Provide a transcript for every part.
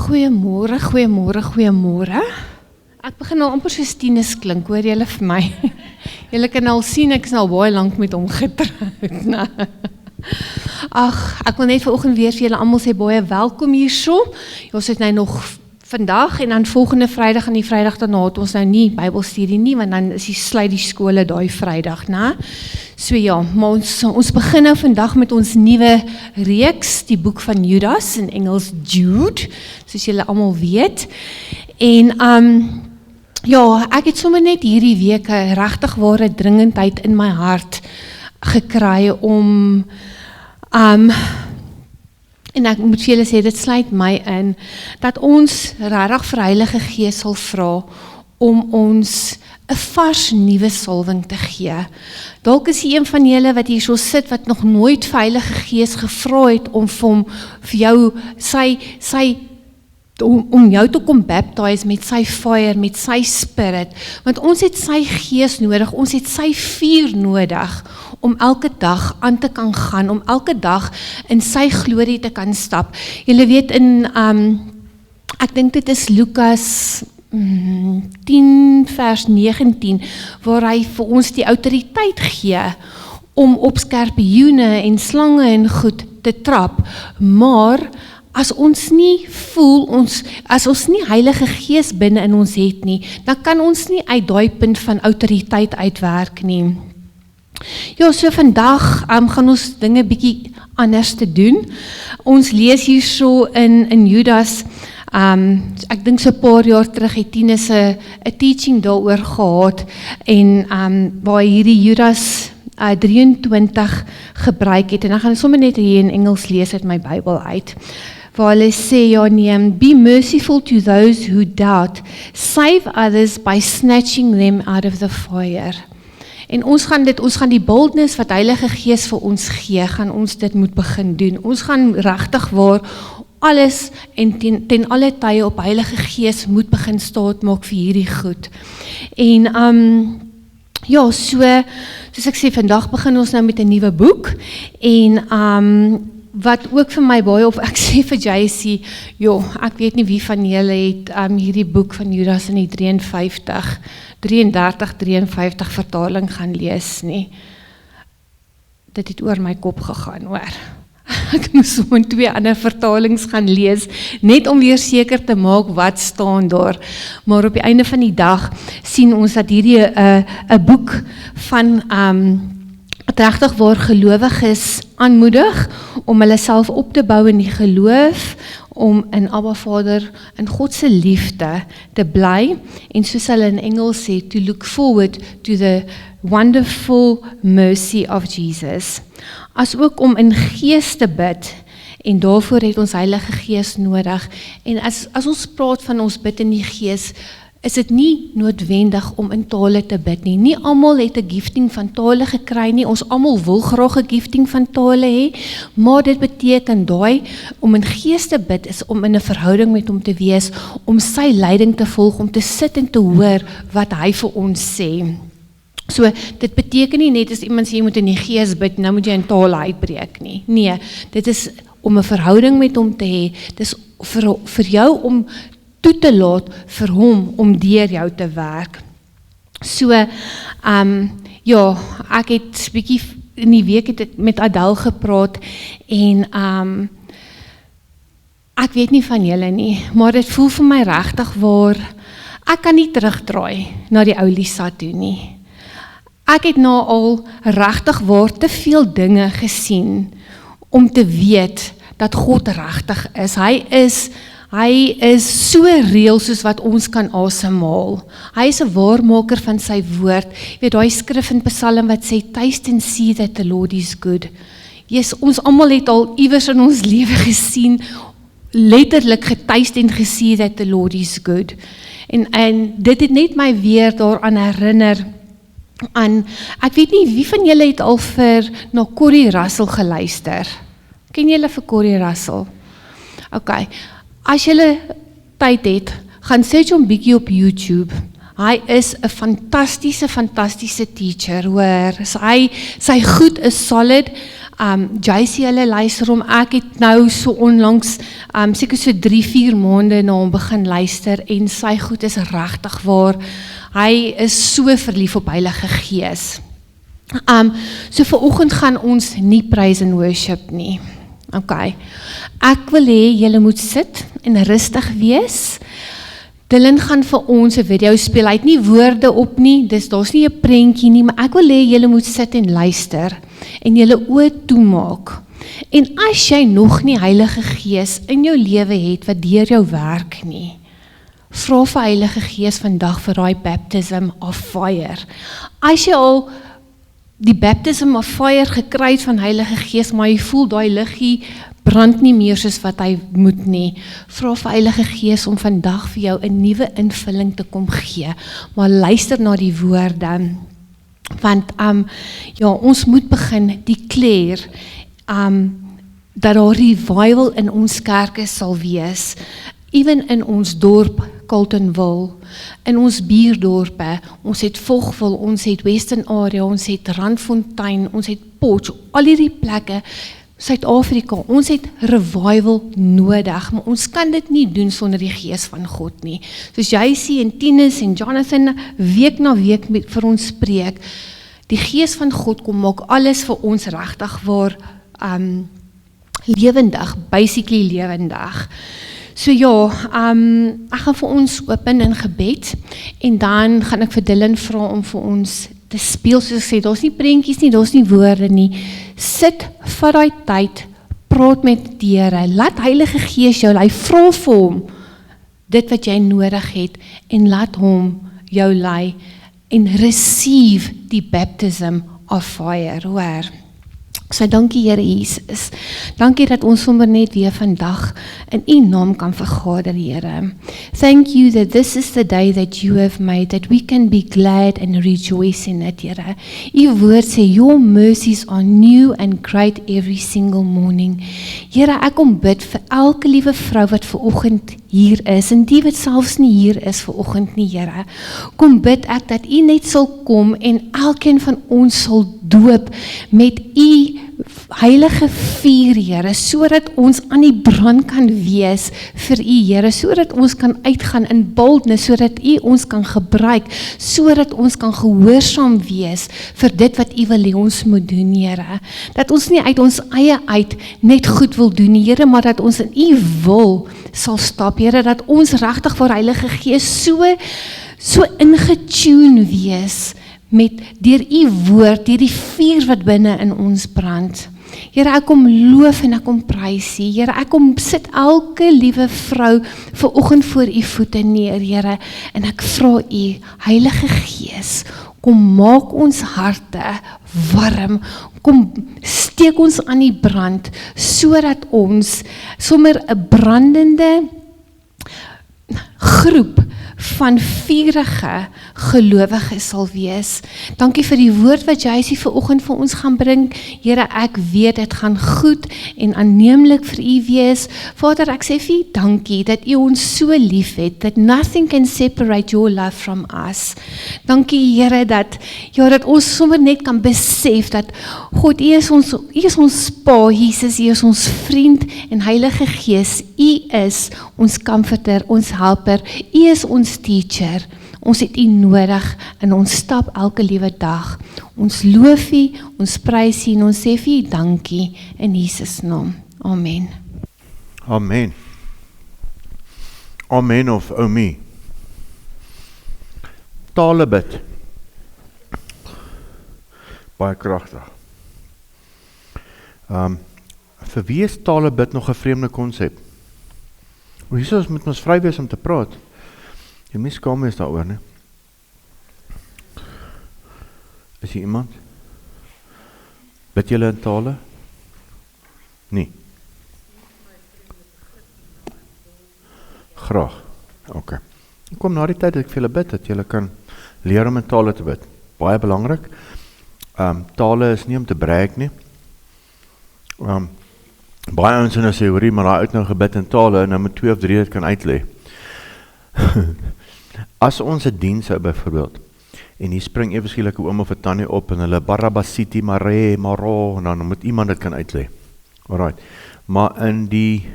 Goeiemôre, goeiemôre, goeiemôre. Ek begin nou amper soos Tinus klink, hoor julle vir my. Julle kan al sien, ek is nou baie lank met hom getroud. Nee. Ag, ek wil net vanoggend weer vir julle almal sê baie welkom hierso. Ons het nou nog vandag en dan volgende Vrydag en die Vrydag daarna het ons nou nie Bybelstudie nie, want dan is sluit die skole daai Vrydag, né? So ja, maar ons begin nou vandag met ons nuwe reeks, die boek van Judas, in Engels Jude, soos julle almal weet. En ja, ek het sommer net hierdie week 'n regtig ware dringendheid in my hart gekry om en ek moet vir julle sê, dit sluit my in, dat ons regtig vir Heilige Gees sal vra om ons 'n vars nuwe salwing te gee. Dalk is een van julle wat hier so sit, wat nog nooit vir Heilige Gees gevra het om vir jou om jou te kom baptize met sy fire, met sy spirit, want ons het sy gees nodig, ons het sy vuur nodig, om elke dag aan te kan gaan, om elke dag in sy glorie te kan stap. Julle weet in, ek dink dit is Lukas 10 vers 19, waar hy vir ons die autoriteit gee, om op skorpioene en slange en goed te trap, maar as ons nie voel, as ons nie Heilige Gees binne in ons het nie, dan kan ons nie uit daai punt van autoriteit uitwerk nie. Ja, so vandag gaan ons dinge bietjie anders te doen. Ons lees hier so in Judas, ek dink so 'n paar jaar terug het Tinus 'n teaching daaroor gehad, en waar hierdie Judas 23 gebruik het, en dan gaan ek sommer net hier in Engels lees uit my Bybel uit, waar hulle sê, ja nee, be merciful to those who doubt, save others by snatching them out of the fire. En ons gaan die boldness wat Heilige Gees vir ons gee, gaan ons dit moet begin doen. Ons gaan regtig waar alles en ten alle tye op Heilige Gees moet begin staat maak vir hierdie goed. En ja, soos ek sê, vandag begin ons nou met 'n nuwe boek, en wat ook vir my baie, of ek sê vir JC, ek weet nie wie van julle het hierdie boek van Judas in die 33-53 vertaling gaan lees nie. Dit het oor my kop gegaan, hoor. Ek moes so in 2 ander vertalings gaan lees, net om weer seker te maak wat staan daar. Maar op die einde van die dag sien ons dat hierdie 'n boek van regtig waar gelowiges aanmoedig om hulle self op te bou in die geloof, om in Abba Vader, in God se liefde te bly, en soos hulle in Engels sê, to look forward to the wonderful mercy of Jesus. As ook om in gees te bid, en daarvoor het ons Heilige Gees nodig, en as ons praat van ons bid in die gees, is dit nie noodwendig om in tale te bid nie. Nie almal het 'n gifting van tale gekry nie, ons almal wil graag 'n gifting van tale hê, maar dit beteken om in gees te bid, is om in 'n verhouding met hom te wees, om sy leiding te volg, om te sit en te hoor wat hy vir ons sê. So, dit beteken nie net as iemand sê, jy moet in die gees bid, nou moet jy in tale uitbreek nie. Nee, dit is om 'n verhouding met hom te hê, dit is vir jou om toe te laat vir hom om deur jou te werk. So, ja, ek het bietjie in die week het ek met Adel gepraat, en ek weet nie van julle nie, maar dit voel vir my regtig waar, ek kan nie terugdraai na die ou Lisa toe nie. Ek het nou al regtig waar te veel dinge gesien, om te weet, dat God regtig is. Hy is so reël soos wat ons kan asemhaal. Hy is 'n waarmaker van sy woord. Jy weet, daai skrif in Psalm wat sê, taste and see that the Lord is good. Yes, ons almal het al iewers in ons lewe gesien, letterlik getaste en gesien that the Lord is good. En dit het net my weer daaraan herinner, ek weet nie, wie van julle het al na Corrie Russell geluister? Ken julle vir Corrie Russell? Okay. As julle tyd het, gaan search hom bietjie op YouTube. Hy is 'n fantastiese teacher, hoor. Sy goed is solid. JC hulle luister hom, ek het nou so onlangs, seker so 3-4 maande na hom begin luister, en sy goed is regtig waar, hy is so verlief op Heilige Gees. So vanoggend gaan ons nie praise and worship nie. Okay. Ek wil hê julle moet sit en rustig wees. Dylan gaan vir ons 'n video speel. Hy het nie woorde op nie, daar's nie 'n prentjie nie, maar ek wil hê julle moet sit en luister en julle oë toemaak. En as jy nog nie Heilige Gees in jou lewe het wat deur jou werk nie, vra vir Heilige Gees vandag vir daai baptism of fire. As jy al die baptism of fire gekry het van Heilige Gees, maar jy voel daai liggie brand nie meer soos wat hy moet nie, vra vir Heilige Gees om vandag vir jou 'n nuwe invulling te kom gee, maar luister na die woorde, want ja, ons moet begin declare dat daar revival in ons kerke sal wees, even in ons dorp Carletonville, in ons buurdorpe, ons het Vogwil, ons het Western Area, ons het Randfontein, ons het Potch, al hierdie plekke, Suid-Afrika, ons het revival nodig, maar ons kan dit nie doen sonder die Gees van God nie. Soos JC en Tinus en Jonathan week na week vir ons spreek, die Gees van God kom maak alles vir ons regtig waar lewendig, basically lewendig. So ja, ek gaan vir ons open in gebed, en dan gaan ek vir Dylan vra om vir ons te speel, soos ek sê, daar's nie prentjies nie, daar's nie woorde nie, sit vir daai tyd, praat met die Here, laat Heilige Gees jou lei, vra vir hom, dit wat jy nodig het, en laat hom jou lei, en receive die baptism of fire, hoor. So dankie Here Jesus, dankie dat ons sommer net weer vandag in U naam kan vergader, Here. Thank you that this is the day that you have made, that we can be glad and rejoice in it, Here. U woord sê, your mercies are new and great every single morning. Here, ek kom bid vir elke liewe vrou wat vanoggend hier is, en die wat selfs nie hier is vanoggend nie, Here. Kom bid ek dat U net sal kom en elkeen van ons sal doop met U heilige vuur, Here, sodat ons aan die brand kan wees vir U, Here, sodat ons kan uitgaan in boldness, sodat U ons kan gebruik, sodat ons kan gehoorsaam wees vir dit wat U wil hê ons moet doen, Here. Dat ons nie uit ons eie uit net goed wil doen, Here, maar dat ons in U wil sal stap, Here, dat ons regtig vir Heilige Gees so ingetune wees met deur U woord, deur die vuur wat binne in ons brand. Here, ek kom loof en ek kom prys U. Here, ek kom sit elke liewe vrou vanoggend voor U voete neer, Here, en ek vra U, Heilige Gees, kom maak ons harte warm, kom steek ons aan die brand, sodat ons sommer 'n brandende groep van vurige gelowiges sal wees. Dankie vir die woord wat JC vanoggend vir ons gaan bring. Here, ek weet dit gaan goed en aanneemlik vir U wees. Vader, ek sê vir U dankie dat U ons so lief het, that nothing can separate your love from us. Dankie Here dat ons sommer net kan besef dat God, U is ons Pa, Jesus, U is ons vriend en Heilige Gees, U is ons comforter, ons helper, U is ons teacher. Ons het U nodig en ons stap elke liewe dag. Ons loof U, ons prys U en ons sê vir U dankie in Jesus naam. Amen. Amen. Amen of Omi. Tale bid. Baie kragtig. Vir wie is tale bid nog 'n vreemde konsep? Jesus moet ons vry wees om te praat. Jy mis skaam is daaroor, né? Is hier iemand? Bid julle in tale? Nee. Graag. Okay. Kom na die tyd dat ek vir julle bid, dat julle kan leer om in tale te bid. Baie belangrik. Tale is nie om te brag nie. Baie ons nou sê, hoorie, maar hy het nou gebid in tale, en nou moet 2 of 3 dit kan uitlê. As ons 'n diens hou byvoorbeeld, en hier spring ewe skielik 'n oom of 'n tannie op en hulle Barabasiti, Mare, Maro, en dan moet iemand dit kan uitlê. Alright. Maar in die,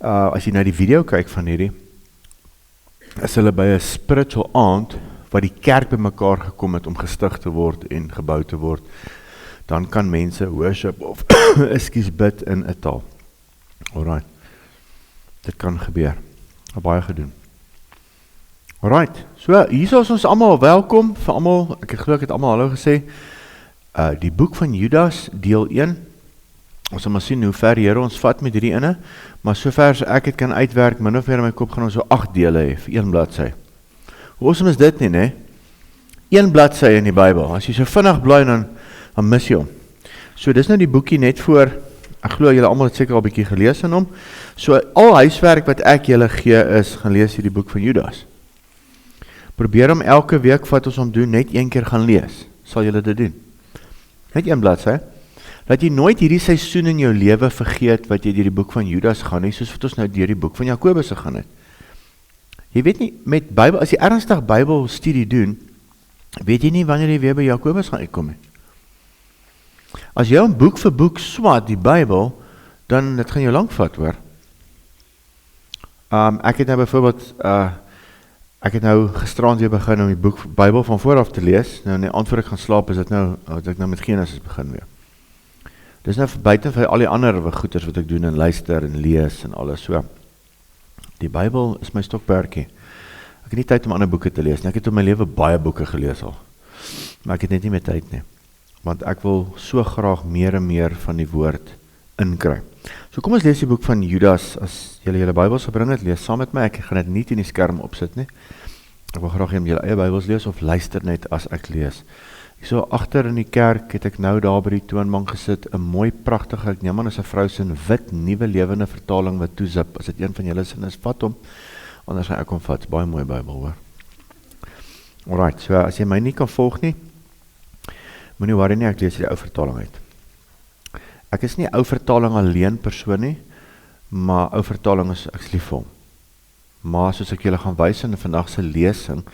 as jy na die video kyk van hierdie, is hulle by 'n spiritual aand, waar die kerk bymekaar gekom het om gestig te word en gebou te word, dan kan mense worship of bid in 'n taal. Alright. Dit kan gebeur. Baie gedoen. Alright. So, hier is ons almal welkom, vir almal, ek glo ek het almal hallo gesê, die boek van Judas, deel 1, ons sal maar sien hoe ver die Here ons vat met hierdie ene, maar sover as ek het kan uitwerk, min of meer in my kop gaan ons so 8 dele hê, vir 1 bladsy. Hoe awesome is dit nie, né? 1 bladsy in die Bybel. As jy so vinnig blaai, dan mis jy hom. So, dis nou die boekie net voor, ek glo julle almal het seker al 'n bietjie gelees in hom. So, al huiswerk wat ek julle gee is, gaan lees hierdie boek van Judas. Probeer hom elke week wat ons hom doen, net 1 keer gaan lees. Sal julle dit doen? Net 1 bladsy. Dat jy nooit hierdie seisoen in jou lewe vergeet wat jy deur die boek van Judas gaan nie, soos wat ons nou deur die boek van Jakobus gegaan het. Jy weet nie, met Bybel, as jy ernstig Bybelstudie doen, weet jy nie wanneer jy weer by Jakobus gaan uitkom nie. As jy hom boek vir boek swat, die Bybel, dan dit gaan jou lank vat, hoor. Ek het nou byvoorbeeld, ek het nou gisterand weer begin om die boek Bybel van vooraf te lees. Nou, in die aand voor ek gaan slaap, is dit nou, dat ek nou met Genesis begin weer. Dis nou buiten vir al die ander goeders wat ek doen, en luister, en lees, en alles so. Die Bybel is my stokperdjie. Ek het nie tyd om ander boeke te lees nie. Ek het in my lewe baie boeke gelees al. Maar ek het net nie meer tyd nie. Want ek wil so graag meer en meer van die woord inkry. So kom ons lees die boek van Judas. As julle julle Bybels gebring het, lees saam met my. Ek gaan dit nie in die skerm opsit nie. Ek wil graag julle eie Bybels lees of luister net as ek lees. So agter in die kerk het ek nou daar by die toonbank gesit, 'n mooi pragtige, ek neem aan is 'n vrou se wit nuwe lewende vertaling wat toezip. As dit een van julle sin is, vat hom. Anders gaan ek hom vat. Baie mooi Bybel, hoor. Alright, so as jy my nie kan volg nie, moenie worry nie, ek lees die ou vertaling uit. Ek is nie ou vertaling alleen persoon nie, maar ou vertaling is ek lief vir hom. Maar soos ek julle gaan wys in vandag se lesing,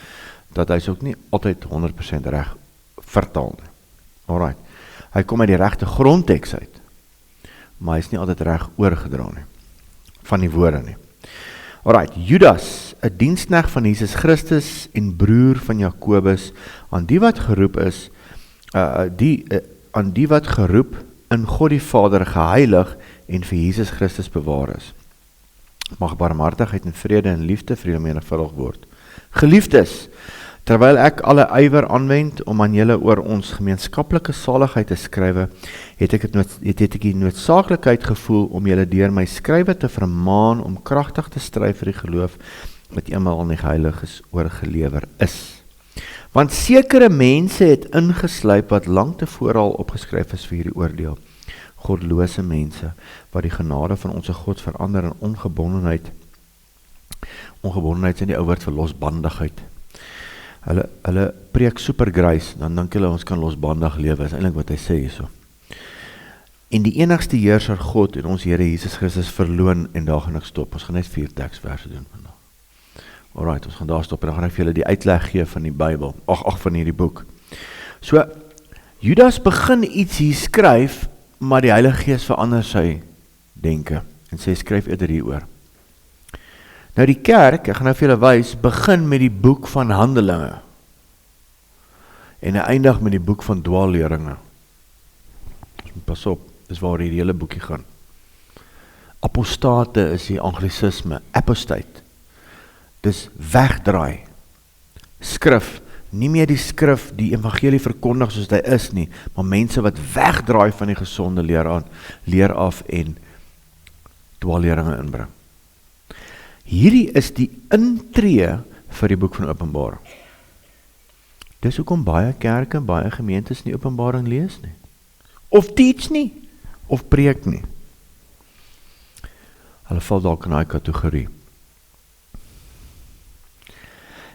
dat hy is ook nie altyd 100% reg vertaal nie. Alright. Hy kom uit die regte grondteks uit, maar hy is nie altyd reg oorgedra nie, van die woorde nie. Alright, Judas, 'n diensknegt van Jesus Christus en broer van Jakobus, aan die wat geroep is, aan die wat geroep in God die Vader geheilig en vir Jesus Christus bewaar is. Mag barmhartigheid en vrede en liefde vir julle menigvuldig word. Geliefdes, terwyl ek alle ywer aanwend om aan julle oor ons gemeenskaplike saligheid te skrywe, het ek die noodsaaklikheid gevoel om julle deur my skrywe te vermaan om kragtig te stry vir die geloof wat eenmaal aan die heiliges oorgelewer is. Want sekere mense het ingesluip wat lank tevore al opgeskryf is vir hierdie oordeel. Godlose mense, wat die genade van onze God verander in ongebondenheid. Ongebondenheid is in die ou woord vir losbandigheid. Hulle preek supergrace, dan dink hulle ons kan losbandig lewe, is eintlik wat hy sê hierso. En die enigste heerser God en ons Here Jesus Christus verloon en daar gaan ek stop. Ons gaan net 4 teksverse doen vandag. Alright, ons gaan daar stop en dan gaan ek vir julle die uitleg gee van die Bybel, van hierdie boek. So, Judas begin iets hier skryf, maar die Heilige Gees verander sy denke en sê skryf eerder hieroor. Nou die kerk, ek gaan nou vir julle wys, begin met die boek van Handelinge en hy eindig met die boek van dwaalleringe. Pas op, dis waar die hele boekie gaan. Apostate is die anglisisme, apostate. Dis wegdraai. Skrif, nie meer die skrif die evangelie verkondig soos hy is nie, maar mense wat wegdraai van die gesonde leer af en dwaalleringe inbring. Hierdie is die intree vir die boek van Openbaring. Dis hoekom baie kerke en baie gemeentes nie Openbaring lees nie. Of teach nie, of preek nie. Hulle val dalk in daai kategorie.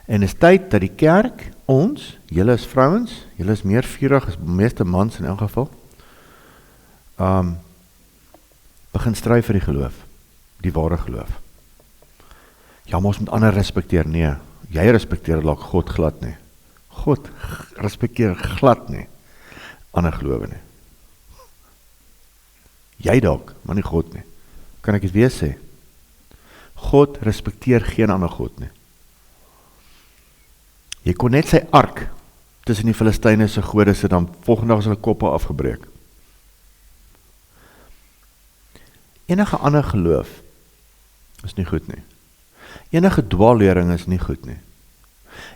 En is tyd dat die kerk, ons, julle is vrouens, julle is meer vurig as meeste mans in elk geval, begin stry vir die geloof, die ware geloof. Ja, maar ons moet ander respekteer, nee, jy respekteer dalk God glad nie. God respekteer glad nie ander gelowe nie. Jy dalk, maar nie God nie. Kan ek dit weer sê? God respekteer geen ander God nie. Jy kon net sy ark tussen die Filistyne se gode sit, dan volgende dag is hulle koppe afgebreek. Enige ander geloof is nie goed nie. Enige dwaallering is nie goed nie.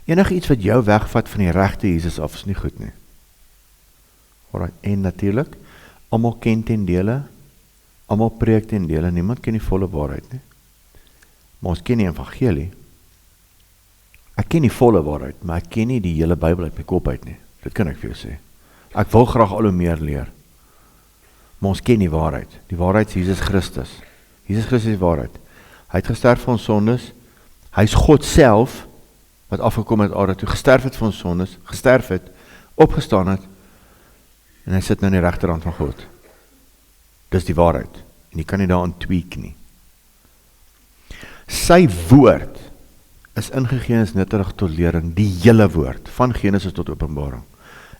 Enige iets wat jou wegvat van die regte Jesus af is nie goed nie. Alright, en natuurlijk, almal ken ten dele, almal preek ten dele, niemand ken die volle waarheid nie. Maar ons ken die evangelie. Ek ken die volle waarheid, maar ek ken nie die hele Bybel uit my kop uit nie. Dit kan ek vir jou sê. Ek wil graag al hoe meer leer. Maar ons ken die waarheid. Die waarheid is Jesus Christus. Jesus Christus is die waarheid. Hy het gesterf vir ons sondes. Hy is God self, wat afgekom het aarde toe, gesterf het vir ons sondes, gesterf het, opgestaan het, en hy sit nou in die regterhand van God. Dis die waarheid. En jy kan nie daaraan tweak nie. Sy woord is ingegee en is nuttig tot lering, die hele woord, van Genesis tot Openbaring,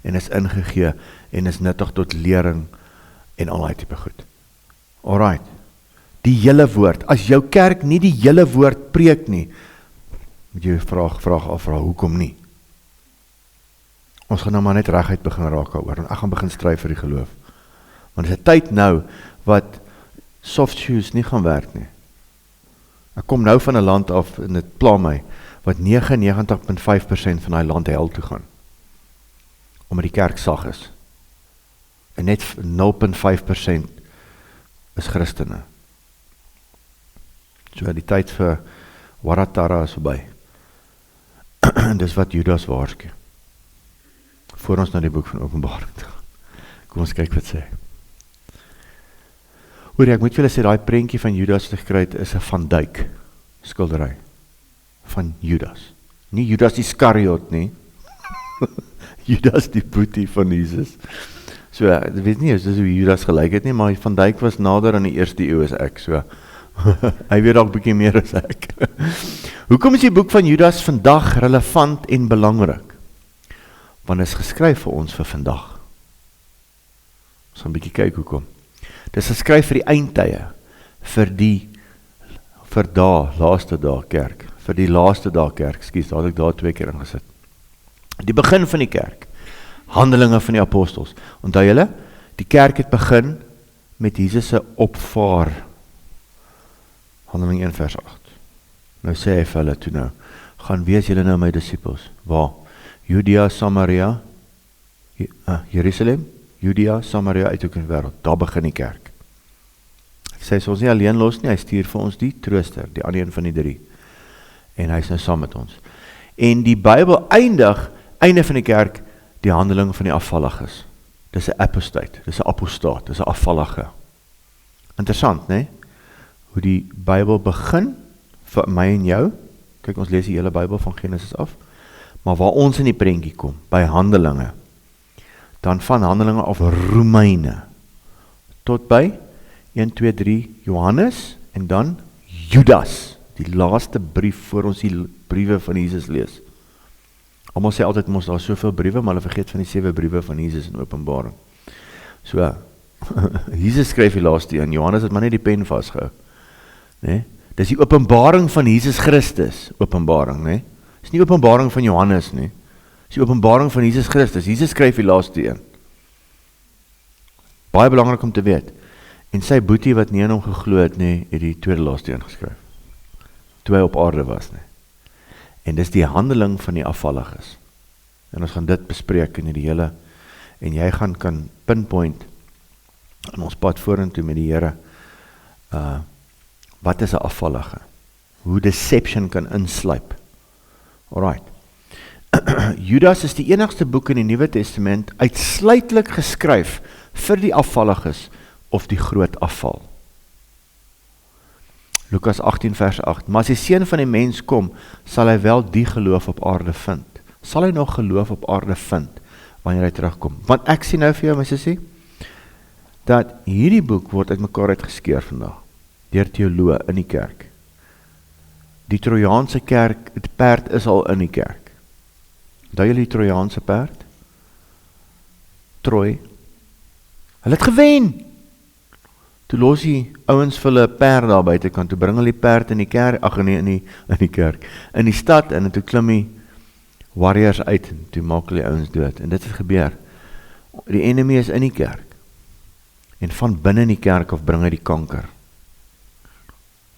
en is ingegee en is nuttig tot lering en al die type goed. Alright, die hele woord, as jou kerk nie die hele woord preek nie, moet jy vraag afvra, hoekom nie? Ons gaan nou maar net reguit begin raak oor, en ek gaan begin stryf vir die geloof. Want dit is 'n tyd nou, wat soft shoes nie gaan werk nie. Ek kom nou van 'n land af, en dit pla my, wat 99.5% van die land hel toe gaan. Omdat die kerk sag is. En net 0.5% is Christene. So die tyd vir Waratara is verby. Dis wat Judas waarsku. Voor ons na die boek van Openbaring te gaan. Kom ons kyk wat sê. Hoor, ek moet vir julle sê, die prentjie van Judas te gekry het, is 'n Van Dyck skildery. Van Judas. Nie Judas Iskariot nie. Judas die boetie van Jesus. So, ek weet nie, is dis hoe Judas gelyk het nie, maar Van Dyck was nader aan die eerste eeu as ek, so. Hy weet ook bietjie meer as ek. Hoekom is die boek van Judas vandag relevant en belangrik? Want dit is geskryf vir ons vir vandag. Ons gaan bietjie kyk hoekom. Dit is geskryf vir die eindtye, vir laaste dag kerk, vir die laaste dag kerk, daar het ek daar 2 keer ingesit. Die begin van die kerk, Handelinge van die apostels. Onthou julle, die kerk het begin met Jesus se opvaar. Handeling 1 vers 8. Nou sê hy vir hulle toe nou, gaan wees julle nou my disippels. Waar? Judea, Samaria, Jerusalem, Judea, Samaria, uit ook in die wêreld. Daar begin die kerk. Ek sê, ons nie alleen los nie, hy stuur vir ons die trooster, die ander een van die 3. En hy is nou saam met ons. En die Bybel eindig, einde van die kerk, die handeling van die afvalliges. Dis 'n apostate, dis 'n apostaat, dis 'n afvallige. Interessant, né? Hoe die Bybel begin, vir my en jou, kyk ons lees die hele Bybel van Genesis af, maar waar ons in die prentjie kom, by Handelinge, dan van Handelinge af Romeine, tot by 1, 2, 3 Johannes, en dan Judas, die laaste brief voor ons die briewe van Jesus lees. Almal sê altyd, daar is soveel briewe, maar hulle vergeet van die 7 briewe van Jesus in Openbaring. So, Jesus skryf die laaste een, Johannes het maar net die pen vasgehou. Nee? Dis die openbaring van Jesus Christus, openbaring, nee? Dis nie openbaring van Johannes nie. Dis die openbaring van Jesus Christus. Jesus skryf die laaste een. Baie belangrik om te weet. En sy boetie wat nie in hom geglo het nie, het die tweede laaste een geskryf. Toe hy op aarde was nie. En dis die handeling van die afvalliges. En ons gaan dit bespreek in die hele, en jy kan pinpoint in ons pad vorentoe met die Here, wat is 'n afvallige? Hoe deception kan insluip. Alright. Judas is die enigste boek in die Nuwe Testament uitsluitlik geskryf vir die afvalliges of die groot afval. Lukas 18 vers 8. Maar as die seun van die mens kom, sal hy wel die geloof op aarde vind. Sal hy nog geloof op aarde vind wanneer hy terugkom? Want ek sien nou vir jou, my sussie, dat hierdie boek word uit mekaar uitgeskeur vandag deur teoloë in die kerk. Die Trojaanse kerk, die perd is al in die kerk. Onthou julle die Trojaanse perd? Troy. Hulle het gewen. Toe los die ouens vir hulle perd daar buitekant, toe bring hulle die perd in die kerk, in die kerk, in die stad, en toe klim die warriors uit, en toe maak hulle die ouens dood, en dit het gebeur. Die enemy is in die kerk, en van binne in die kerk of bring hy die kanker.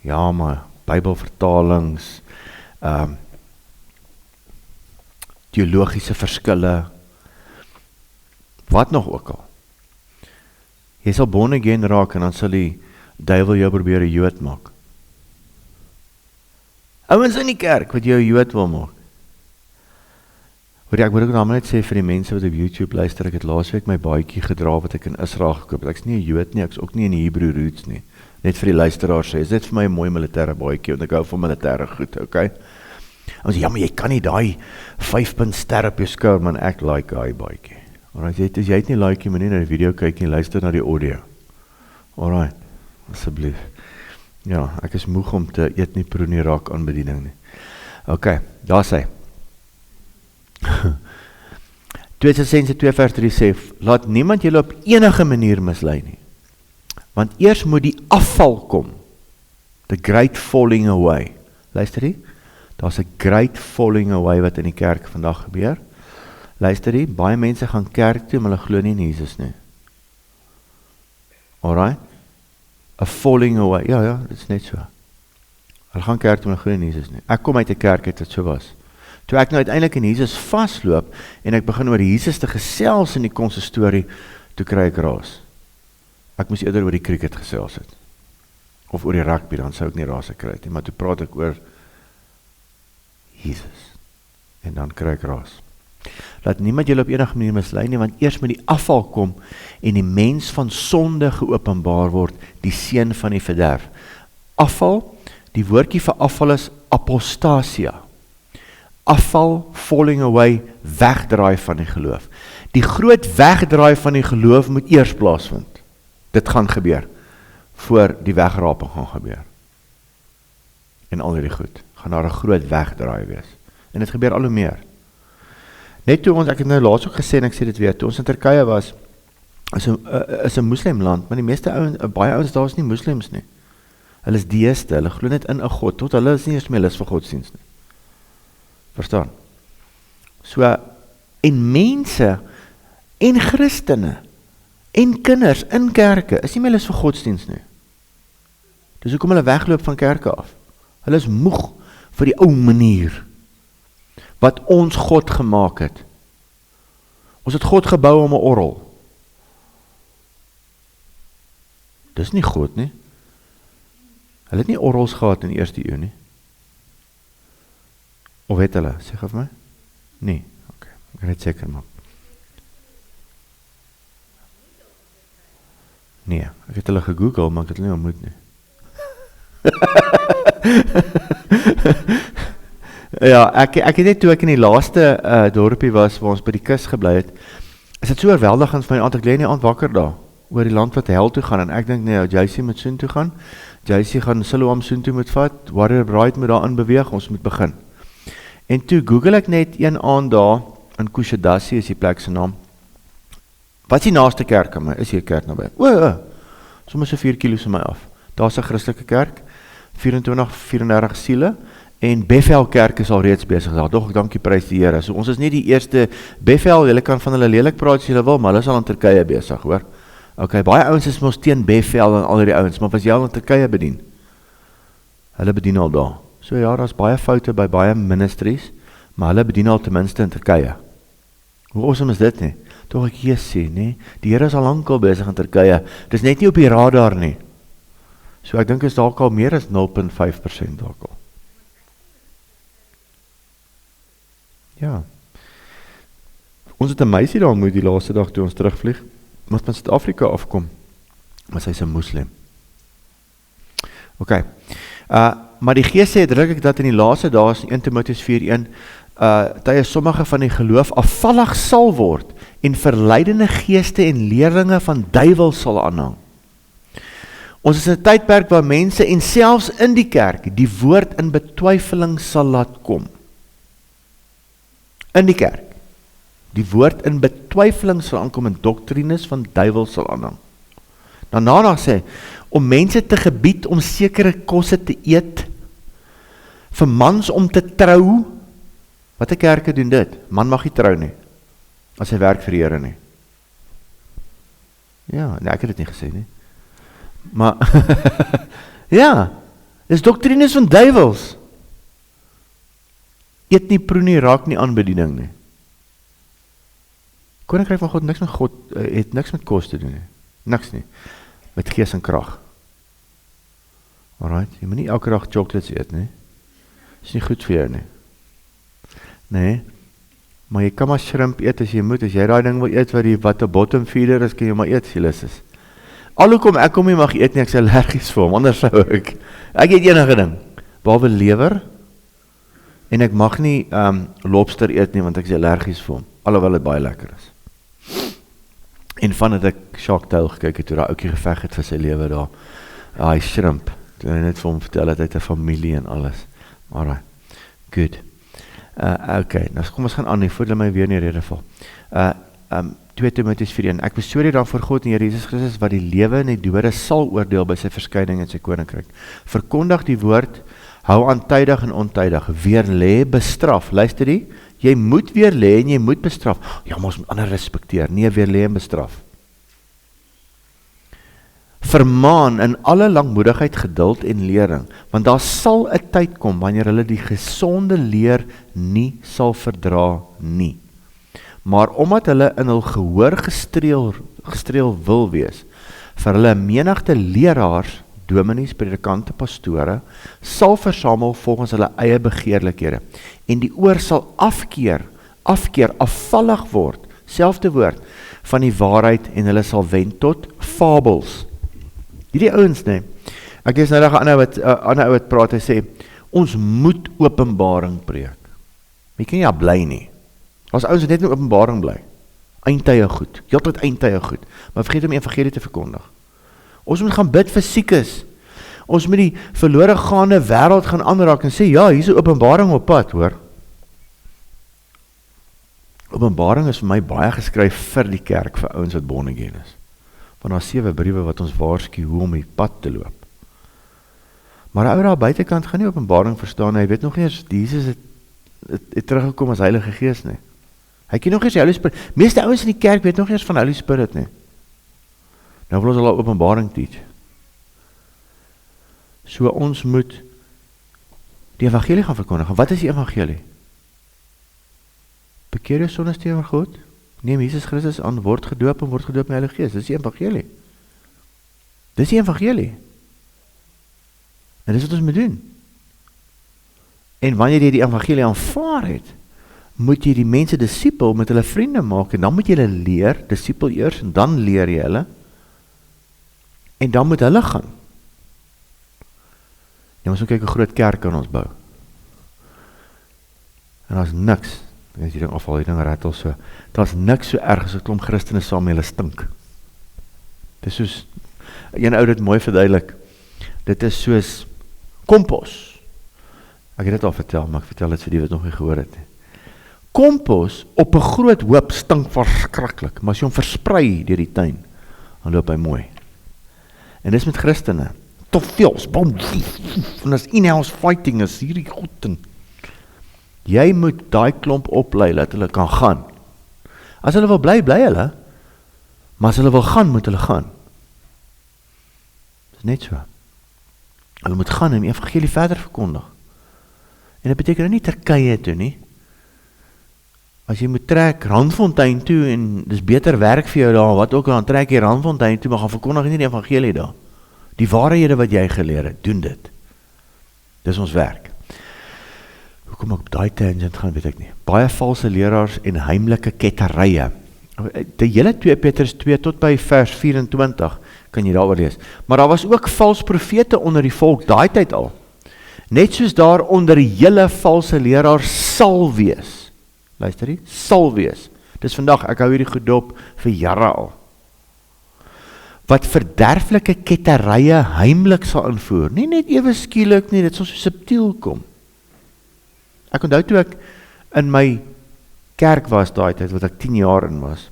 Ja, maar Bybelvertalings, teologiese verskille, wat nog ook al. Jy sal born again raak en dan sal die duiwel jou probeer 'n Jood maak. Ouens in die kerk wat jou 'n Jood wil maak. Ek moet ook nou net sê vir die mense wat op YouTube luister, ek het laasweek my baadjie gedra wat ek in Israel gekoop het. Ek's nie 'n Jood nie, ek's ook nie in die Hebrew roots nie. Net vir die luisteraars sê, is dit vir my 'n mooi militêre baadjie, want ek hou van militêre goed, okay? Ons sê, ja, maar jy kan nie daai 5-punt ster op jou skouer, man, ek like daai baadjie. Alright, jy het nie like, jy moet nie na die video kyk en luister na die audio. Alright, asseblief. Ja, ek is moeg om te eet nie, proe nie, raak aan bediening nie. Okay, daar sê. 2 Tessalonisense 2 vers 3 sê, laat niemand julle op enige manier mislei nie. Want eers moet die afval kom. The great falling away. Luister die? Daar's 'n great falling away wat in die kerk vandag gebeur. Luister die, baie mense gaan kerk toe, maar hulle glo nie in Jesus nie. Alright? A falling away. Ja, dit is net so. Hulle gaan kerk toe, maar hulle glo nie in Jesus nie. Ek kom uit 'n kerk uit wat so was. Toe ek nou uiteindelik in Jesus vasloop, en ek begin oor Jesus te gesels in die konsistorie, toe kry ek raas. Ek moes eerder oor die cricket gesels het. Of oor die rugby, dan sou ek nie raas gekry het nie, maar toe praat ek oor Jesus. En dan kry ek raas. Laat niemand julle op enige manier mislei nie, want eers moet die afval kom, en die mens van sonde geopenbaar word, die seun van die verderf. Afval, die woordjie vir afval is apostasia. Afval, falling away, wegdraai van die geloof. Die groot wegdraai van die geloof moet eers plaasvind. Dit gaan gebeur, voor die wegraping gaan gebeur. En al hierdie goed, gaan daar 'n groot wegdraai wees. En dit gebeur al hoe meer. Net toe ons, ek het nou laas ook gesê, en ek sê dit weer, toe ons in Turkye was, is 'n moslimland, maar die meeste ouens, baie ouens daar is nie moslims nie. Hulle is deeste, hulle glo net in 'n God, tot hulle is nie eens meer lus vir godsdienst nie. Verstaan? So, en mense, en Christene, en kinders in kerke, is nie meer lus vir godsdienst nie. Dus hoekom hulle wegloop van kerke af? Hulle is moeg vir die ou manier, wat ons God gemaak het. Ons het God gebou om 'n orgel. Dis nie God nie. Hulle het nie orgels gehad in die 1ste eeu nie. Of het hulle, sê gou vir my? Nee, okay, ek kan net seker maak. Nee, ek het hulle gegoogel, maar ek het hulle nie ontmoet nie. Ja, ek het net toe ek in die laaste dorpie was, waar ons by die kus gebly het, is dit so oorweldigend van die aand, ek lê in die aand wakker daar, oor die land wat hel toe gaan, en ek dink, nee, JC moet soen toe gaan, JC gaan Siloam soen toe moet vat, Warrior Bride moet daarin beweeg, ons moet begin. En toe Google ek net een aand daar, in Kushadasi is die plek se naam, wat is die naaste kerk aan my, is hier kerk naby, soms so 4 kilo's van my af, daar is 'n Christelike kerk, 34 siele, en Bethel kerk is al reeds besig daar, doch dankie prys die Here, so ons is nie die eerste, Bethel, julle kan van hulle lelik praat as julle wil, maar hulle is al in Turkye besig, hoor. Ok, baie ouens is mos teen Bethel en al die ouens, maar was jy al in Turkye bedien? Hulle bedien al daar. So ja, daar is baie foute by baie ministries, maar hulle bedien al ten minste in Turkye. Hoe awesome is dit nie? Toch ek hier sê, nie? Die Here is al lang al besig in Turkye, dit is net nie op die radar nie. So ek dink is dalk al meer as 0,5% dalk al. Ja. Ons het 'n meisie daar ontmoet die laaste dag toe ons terugvlieg, wat van Suid-Afrika afkom, maar sy is 'n moslim. Ok, maar die Gees sê uitdruklik dat in die laaste dae, 1 Timoteus 4:1, dat sommige van die geloof afvallig sal word, en verleidende geeste en leerlinge van duiwels sal aanhang. Ons is in 'n tydperk waar mense, en selfs in die kerk, die woord in betwyfeling sal laat kom. in die kerk, die woord in betwyfeling sal aankom en doktrines van duiwel sal aanhang. Daarna sê, om mense te gebied om sekere kosse te eet, vir mans om te trou, wat die kerke doen dit? Man mag nie trou nie, as hy werk vir die Here nie. Ja, nee, ek het dit nie gesê nie. Maar, ja, dis doktrines van duiwels. Eet nie, proe nie, raak nie aan bediening nie. Koninkryk van God, het niks met kos te doen nie. Niks nie. Met gees en krag. Alright, jy moet nie elke dag chocolates eet nie. Is nie goed vir jou nie. Nee, maar jy kan maar shrimp eet as jy moet. As jy daai ding wil eet wat 'n bottom feeder is, kan jy maar eet, Silas is. Alhoekom ek kom nie mag eet nie, ek is allergies vir hom, anders sou ek eet enige ding, behalwe lewer, en ek mag nie lobster eet nie, want ek is allergies vir hom, alhoewel dit baie lekker is. En van het ek Shark Tale gekyk het, toe daai ouetjie geveg het vir sy lewe daar, hy shrimp, toe hy net vir hom vertel het, hy het 'n familie en alles. Alright, good. Okay, nou kom ons gaan aan, voordat my weer nie rede val. 2 Timoteus 4:1, ek bestoor dan voor God en Here Jesus Christus, wat die lewe en die dode sal oordeel by sy verskyning in sy koninkryk. Verkondig die woord, hou aan tydig en ontydig, weerlê, bestraf, luister die, jy moet weerlê en jy moet bestraf, ja, maar ons moet ander respekteer, nie weerlê en bestraf. Vermaan in alle langmoedigheid, geduld en lering, want daar sal 'n tyd kom, wanneer hulle die gesonde leer nie sal verdra nie. Maar omdat hulle in hul gehoor gestreel wil wees, vir hulle menigte leraars, dominees, predikante, pastore, sal versamel volgens hulle eie begeerlikhede, en die oor sal afkeer, afvallig word, selfde woord, van die waarheid, en hulle sal wend tot fabels. Hierdie ouens, nee, ek is nou nog 'n ander ou wat praat, hy sê, ons moet openbaring preek. Jy kan nie daar bly nie. As ouens net in openbaring bly, eindtye goed, heeltyd eindtye goed, maar vergeet om die evangelie te verkondig. Ons moet gaan bid vir siekes, ons moet die verlore gaande wêreld gaan aanraak en sê, ja, hier is 'n openbaring op pad, hoor. Openbaring is vir my baie geskryf vir die kerk, vir ouens wat born again is. Want daar 7 briewe wat ons waarsku hoe om die pad te loop. Maar 'n ou daar buitekant gaan nie openbaring verstaan, hy weet nog nie eens, Jesus het teruggekom as Heilige Gees nie. Hy ken nog eens die Holy Spirit. Meeste ouens in die kerk weet nog eens van Holy Spirit nie. Nou wil ons al openbaring teach. So ons moet die evangelie gaan verkondig. Wat is die evangelie? Bekeer jou sondes teenoor God, neem Jesus Christus aan, word gedoop en word gedoop met die Heilige Gees. Dis die evangelie. Dis die evangelie. En dis wat ons moet doen. En wanneer jy die evangelie aanvaar het, moet jy die mense disipel met hulle vriende maak, en dan moet jy hulle leer, disipel eers, en dan leer jy hulle, en dan moet hulle gaan. Jy moet so kyk hoe groot kerk kan ons bou. En daar is niks, as die ding afval, die ding rattel so, daar is niks so erg as 'n klomp Christene saam met hulle stink. Dit is soos, een ou dit mooi verduidelik, dit is soos kompos. Ek het dit al vertel, maar ek vertel dit vir die wat nog nie gehoor het. Kompos op 'n groot hoop stink verskriklik, maar as jy hom versprei deur die tuin, dan loop hy mooi. En dis met Christene, te veel, en as in-house fighting is hierdie goed, en jy moet daai klomp oplei, dat hulle kan gaan. As hulle wil bly, bly hulle, maar as hulle wil gaan, moet hulle gaan. Dis net so. Hulle moet gaan en die evangelie verder verkondig. En dit beteken nie Turkye toe nie. As jy moet trek Randfontein toe en dis beter werk vir jou daar, wat ook al, dan trek jy Randfontein toe, maar gaan verkondig nie die evangelie daar. Die waarhede wat jy geleer het, doen dit. Dis ons werk. Hoekom ek op daai tangent gaan, weet ek nie. Baie valse leraars en heimlike ketterye. Die hele 2 Petrus 2 tot by vers 24 kan jy daaroor lees. Maar daar was ook vals profete onder die volk daai tyd al. Net soos daar onder die hele valse leraars sal wees. Luister jy? Sal wees. Dis vandag, ek hou hierdie goed dop vir jare al. Wat verderflike ketterye heimlik sal invoer. Nie net ewe skielik nie, dit sal so subtiel kom. Ek onthou toe ek in my kerk was daai tyd, wat ek 10 jaar in was,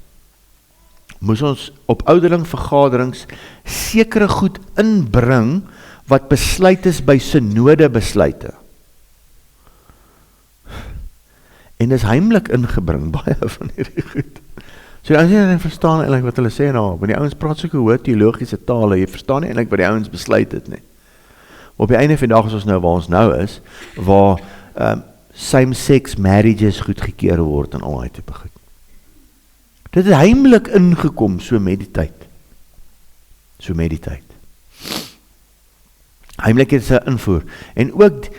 moes ons op ouderling vergaderings sekere goed inbring, wat besluit is by synode besluite. En dis heimlik ingebring, baie van hierdie goed. So as jy verstaan eintlik wat hulle sê nou, want die ouens praat so hoë teologiese tale, jy verstaan nie eintlik wat die ouens besluit het nie. Op die einde van die dag is ons nou waar ons nou is, waar same-sex marriages goedgekeur word en al die tipe goed. Dit het heimlik ingekom, so met die tyd. So met die tyd. Heimlik het sy invoer. En ook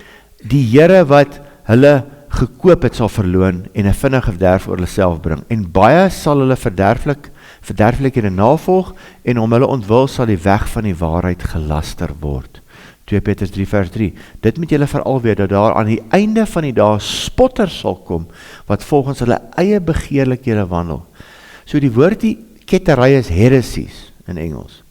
die Here wat hulle gekoop het, sal verloon en 'n vinnige verderf oor hulle self bring. En baie sal hulle verderflikhede navolg en om hulle ontwil sal die weg van die waarheid gelaster word. 2 Petrus 3 vers 3. Dit moet julle veral weet, dat daar aan die einde van die dae spotters sal kom, wat volgens hulle eie begeerlikhede wandel. So die woord die kettery is heresies in Engels.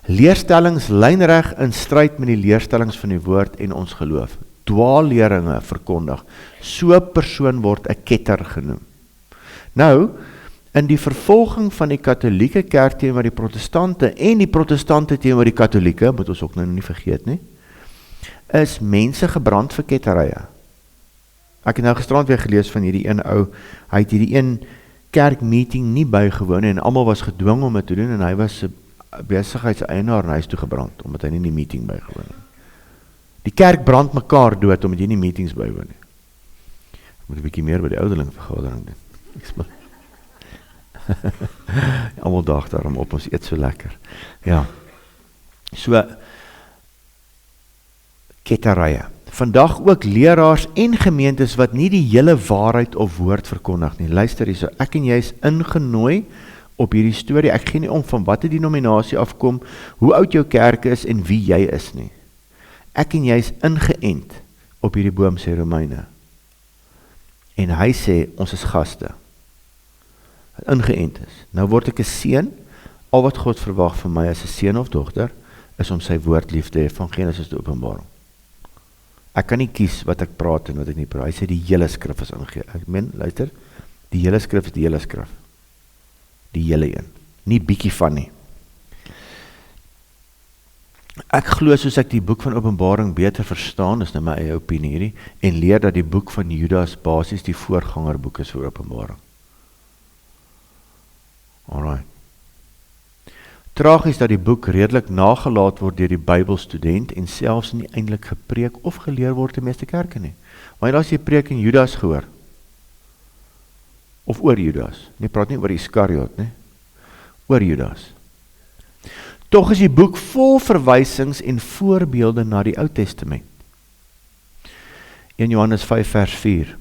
Leerstellings lynreg in stryd met die leerstellings van die woord en ons geloof. Dwaalleringe verkondig. So 'n persoon word 'n ketter genoem. Nou, in die vervolging van die katholieke kerk teenoor die protestante en die protestante teenoor die katholieke, moet ons ook nou nie vergeet nie, is mense gebrand vir ketterye. Ek het nou gisterand weer gelees van hierdie een ou, hy het hierdie een kerkmeeting nie bygewoon en almal was gedwing om dit te doen en hy was 'n besigheidseienaar en hy is toe gebrand, omdat hy nie die meeting bygewoon het. Die kerk brand mekaar dood, omdat jy nie meetings bywoon nie. Ek moet 'n bietjie meer by die ouderling vergadering doen. Ek speel. Almal dag daarom op, ons eet so lekker. Ja. So, ketterye. Vandag ook leraars en gemeentes wat nie die hele waarheid of woord verkondig nie. Luister hierso, ek en jy is ingenooi op hierdie storie. Ek gee nie om van watter denominasie afkom, hoe oud jou kerk is en wie jy is nie. Ek en jy is ingeënt op hierdie boom, sê Romeine. En hy sê, ons is gaste. Ingeënt is. Nou word ek 'n seun, al wat God verwag van my as 'n seun of dogter, is om sy woord lief te hê van Genesis tot Openbaring. Ek kan nie kies wat ek praat en wat ek nie praat. Hy sê die hele skrif is ingegee. Ek meen, luister, die hele skrif is die hele skrif. Die hele een. Nie bietjie van nie. Ek glo soos ek die boek van Openbaring beter verstaan, is nou my eie opinie hierdie, en leer dat die boek van Judas basies die voorgangerboek is vir Openbaring. Alright. Tragies dat die boek redelik nagelaat word deur die Bybelstudent en selfs nie eintlik gepreek of geleer word in meeste kerke nie. Maar as jy preek in Judas gehoor, of oor Judas, nie praat nie oor Iskariot nie, oor Judas. Tog is die boek vol verwysings en voorbeelde na die Ou Testament. 1 Johannes 5 vers 4.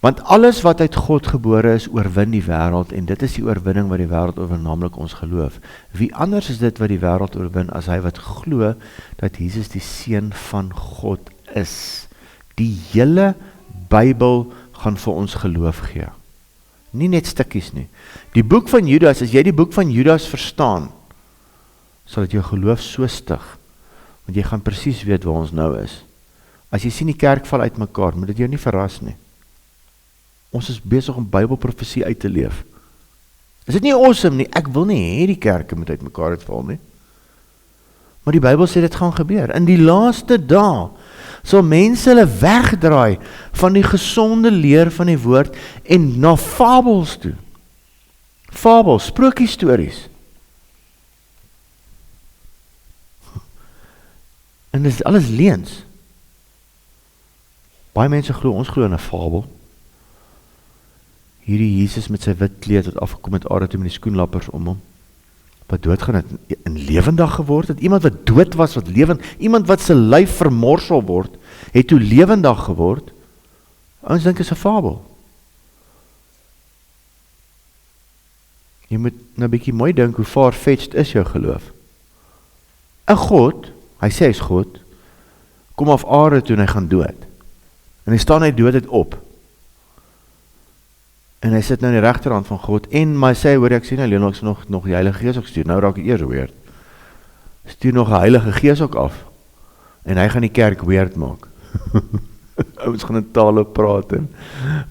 Want alles wat uit God gebore is, oorwin die wêreld, en dit is die oorwinning wat die wêreld oorwin, naamlik ons geloof. Wie anders is dit wat die wêreld oorwin, as hy wat glo, dat Jesus die Seun van God is. Die hele Bybel gaan vir ons geloof gee. Nie net stukkies nie. Die boek van Judas, as jy die boek van Judas verstaan, sal dit jou geloof so stig, want jy gaan presies weet waar ons nou is. As jy sien die kerk val uit mekaar, moet dit jou nie verras nie. Ons is besig om Bybelprofesie uit te leef. Is dit nie awesome nie? Ek wil nie hê die kerke moet uit mekaar uitval nie. Maar die Bybel sê dit gaan gebeur. In die laaste dae sal mense hulle wegdraai van die gesonde leer van die woord en na fabels toe. Fabels, sprookiestories. En dit is alles leuns. Baie mense glo, ons glo in 'n fabel. Hierdie Jesus met sy wit kleed wat afgekom het aarde toe met die skoenlappers om hom, wat doodgaan het in lewendig geword het, iemand wat dood was, wat lewend, iemand wat sy lyf vermorsel word, het toe lewendig geword. Ons dink is 'n fabel. Jy moet nou 'n bietjie mooi dink hoe far-fetched is jou geloof. 'n God, hy sê hy's God, kom af aarde toe en hy gaan dood. En hy staan uit doodheid op. En hy sit nou in die regterhand van God, en maar sê, hoor ek sê nou, Leon, ek nog die Heilige Gees ook stuur, nou raak ek eers weird. Stuur nog 'n Heilige Gees ook af, en hy gaan die kerk weird maak. Ouens gaan in tale praat en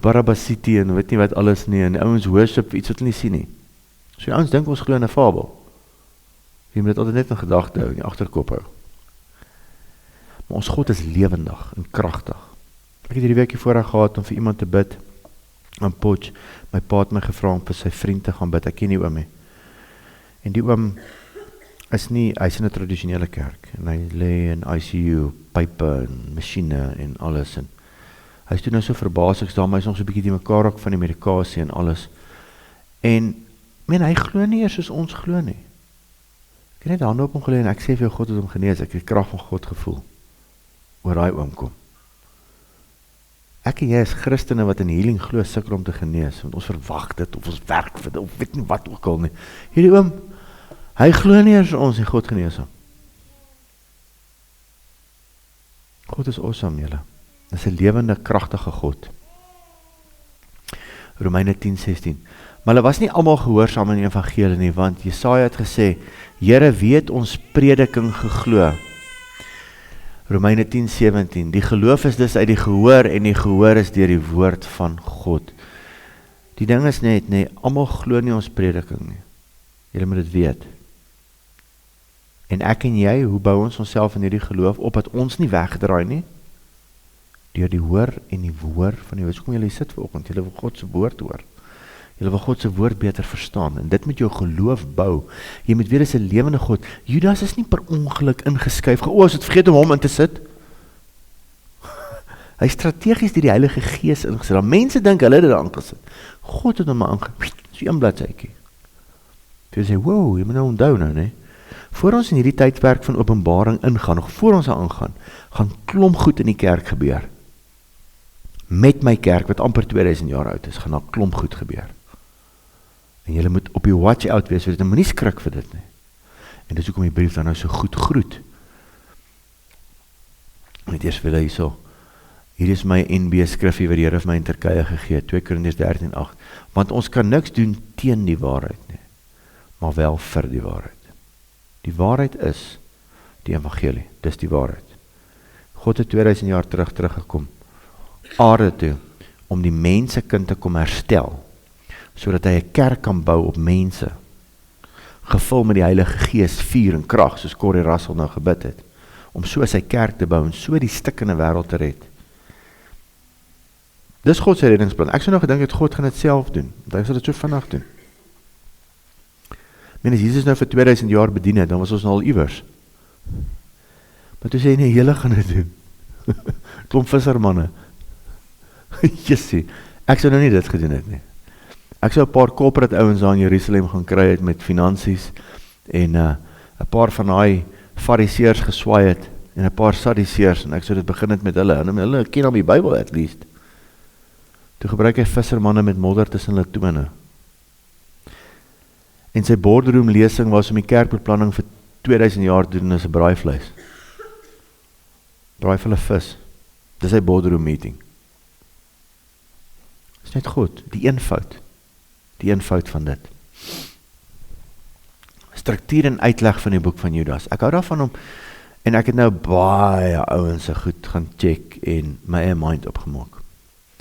Barabasiti en weet nie wat alles nie, en ouens worship iets wat hulle nie sien nie. So die ouens dink ons glo in 'n fabel. Jy moet dit altyd net in gedagte hou, in die agterkop hou. Maar ons God is lewendig en kragtig. Ek het hierdie weekie voorreg gehad om vir iemand te bid, aan Potch, my pa het my gevra om vir sy vriend te gaan bid, ek ken die oom nie. En die oom is nie, hy is in 'n tradisionele kerk, en hy lê in ICU, pype en masjiene en alles, en hy is toe nou so verbaas, ek daar, maar hy is nog so 'n bietjie die mekaar ook van die medikasie en alles, en, hy glo nie eers soos ons glo nie. Ek het net hande op hom gelê, en ek sê vir jou, God het hom genees, ek het die krag van God gevoel, oor daai oom kom. Ek en jy is Christene wat in healing glo, sukkel om te genees, want ons verwag dit, of ons werk vir dit, of weet nie wat ook al nie. Hierdie oom, hy glo nie eers ons en God genees hom. God is awesome, julle. Dit is 'n lewende, kragtige God. Romeine 10:16. Maar hulle was nie almal gehoorsaam aan die evangelie nie, want Jesaja het gesê, Here, wie het ons prediking geglo? Romeine 10:17. Die geloof is dus uit die gehoor, en die gehoor is deur die woord van God. Die ding is net, almal glo nie ons prediking nie. Julle moet dit weet. En ek en jy, hoe bou ons onsself in hierdie geloof op, dat ons nie wegdraai nie? Deur die hoor en die woord van die woord. So kom julle sit vanoggend, julle wil God se woord hoor. Julle wil God se woord beter verstaan, en dit moet jou geloof bou. Jy moet weet, dis 'n lewende God. Judas is nie per ongeluk ingeskuif, as het vergeet om hom in te sit. Hy strategies deur die Heilige Gees ingesit. Mense dink hulle het dit aangesit. God het hom aangesit, so een bladsytjie. Jy sê, wow, jy moet nou onthou nou, nee. Voor ons in hierdie tydperk van openbaring ingaan, nog voor ons aangaan, gaan klomp goed in die kerk gebeur. Met my kerk, wat amper 2000 jaar oud is, gaan daar klomp goed gebeur. En julle moet op die watch out wees, want jy moet nie skrik vir dit nie. En dis hoekom die brief dan nou so goed groet. Net eers vir julle hier is my NB skrifgie wat die Here vir my in Turkye gegee, 2 Korintiërs 13:8. Want ons kan niks doen teen die waarheid nie, maar wel vir die waarheid. Die waarheid is die evangelie, dis die waarheid. God het 2000 jaar teruggekom, aarde toe, om die mensekind te kom herstel, sodat hy 'n kerk kan bou op mense, gevul met die Heilige Gees, vuur en krag, soos Corrie Russell nou gebid het, om so sy kerk te bou, en so die stikkende wêreld te red. Dis God se reddingsplan. Ek sou nou gedink het God gaan dit self doen, want hy sal dit so vinnig doen. As Jesus nou vir 2000 jaar bedien het, dan was ons nou al iewers. Maar toe sê hy, nee, julle gaan dit doen. Klomp vissermanne. Jessie, ek sou nou nie dit gedoen het nie. Ek sou 'n paar corporate ouens daar in Jerusalem gaan kry het met finansies, en 'n paar van daai fariseërs geswaai het, en 'n paar sadduseërs, en ek sou dit begin het met hulle, en hulle ken al die Bybel at least. Toe gebruik hy vissermanne met modder tussen hulle tone. En sy boardroom lesing was om die kerkbeplanning vir 2000 jaar te doen as 'n braaivleis. Braai vir hulle vis. Dis sy boardroom meeting. Dis net goed, die eenvoud van dit. Struktuur en uitleg van die boek van Judas. Ek hou daarvan om, en ek het nou baie ouens se goed gaan check en my eie mind opgemaak.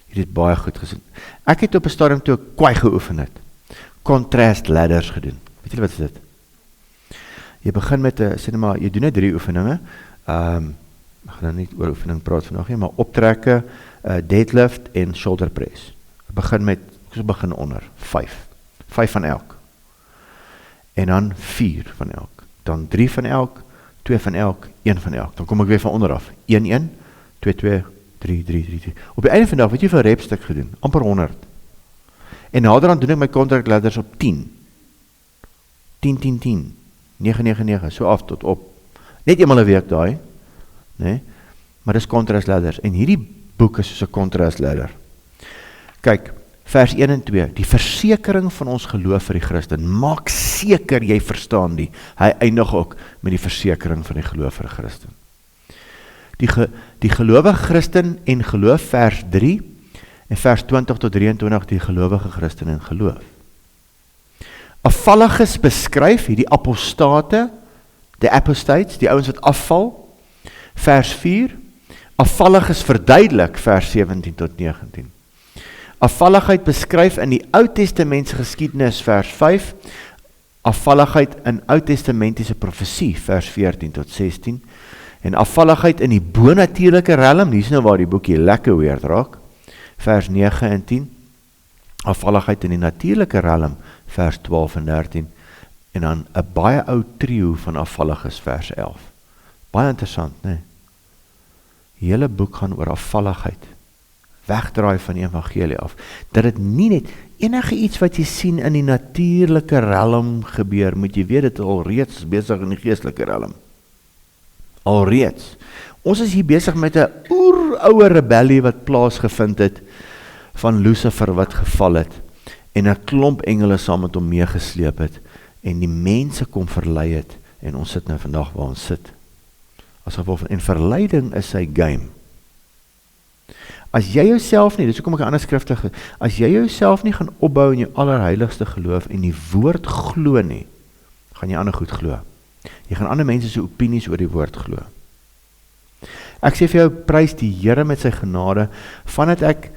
Hier het baie goed gesien. Ek het op 'n stadium toe ek kwaai geoefen het, contrast ladders gedoen. Weet julle wat is dit? Jy begin met 'n, sê net maar, jy doen net 3 oefeninge. Ek gaan nou nie oor oefening praat vandag nie, maar optrekke, deadlift en shoulder press. Begin onder 5 van elk. En dan 4 van elk. Dan 3 van elk, 2 van elk, 1 van elk. Dan kom ek weer van onder af. 1, 2, 2, 3, 3, 3, 3. Op die einde van die dag, weet jy hoeveel reps ek gedoen? Amper 100. En naderhand doen ek my contract ladders op 10. 10, 10, 10. 9, 9, 9. So af tot op. Net eenmal 'n week daai. Nee? Maar dis contrast ladders. En hierdie boek is soos 'n contrast ladder. Kyk, vers 1 en 2. Die versekering van ons geloof vir die Christen. Maak seker jy verstaan die. Hy eindig ook met die versekering van die geloof vir die Christen. Die gelowige Christen en geloof, vers 3, en vers 20 tot 23, die gelowige Christen en geloof. Afvalliges beskryf, hierdie apostate, die apostates, die ouens wat afval, vers 4, Afvalliges verduidelik, vers 17 tot 19. Afvalligheid beskryf in die Ou Testamentiese geskiedenis, vers 5, afvalligheid in Oud-testamentiese profesie, vers 14 tot 16, en afvalligheid in die bonatuurlike realm, hier is nou waar die boekie lekker weird raak, vers 9 en 10, afvalligheid in die natuurlike realm, vers 12 en 13, en dan 'n baie ou trio van afvalliges, vers 11. Baie interessant, nee? Die hele boek gaan oor afvalligheid, wegdraai van die evangelie af, dat dit nie net enige iets wat jy sien in die natuurlike realm gebeur, moet jy weet dit alreeds besig in die geestelike realm. Alreeds. Ons is hier besig met 'n oeroue rebellie wat plaasgevind het van Lucifer wat geval het en 'n klomp engele saam met hom meegesleep het en die mense kom verlei het en ons sit nou vandag waar ons sit. As gevolg van, en verleiding is sy game. As jy jouself nie, dis hoekom ek 'n ander skrifte, as jy jouself nie gaan opbou in jou allerheiligste geloof en die woord glo nie, gaan jy ander goed glo. Jy gaan ander mense se opinies oor die woord glo. Ek sê vir jou, prys die Here met sy genade, vandat ek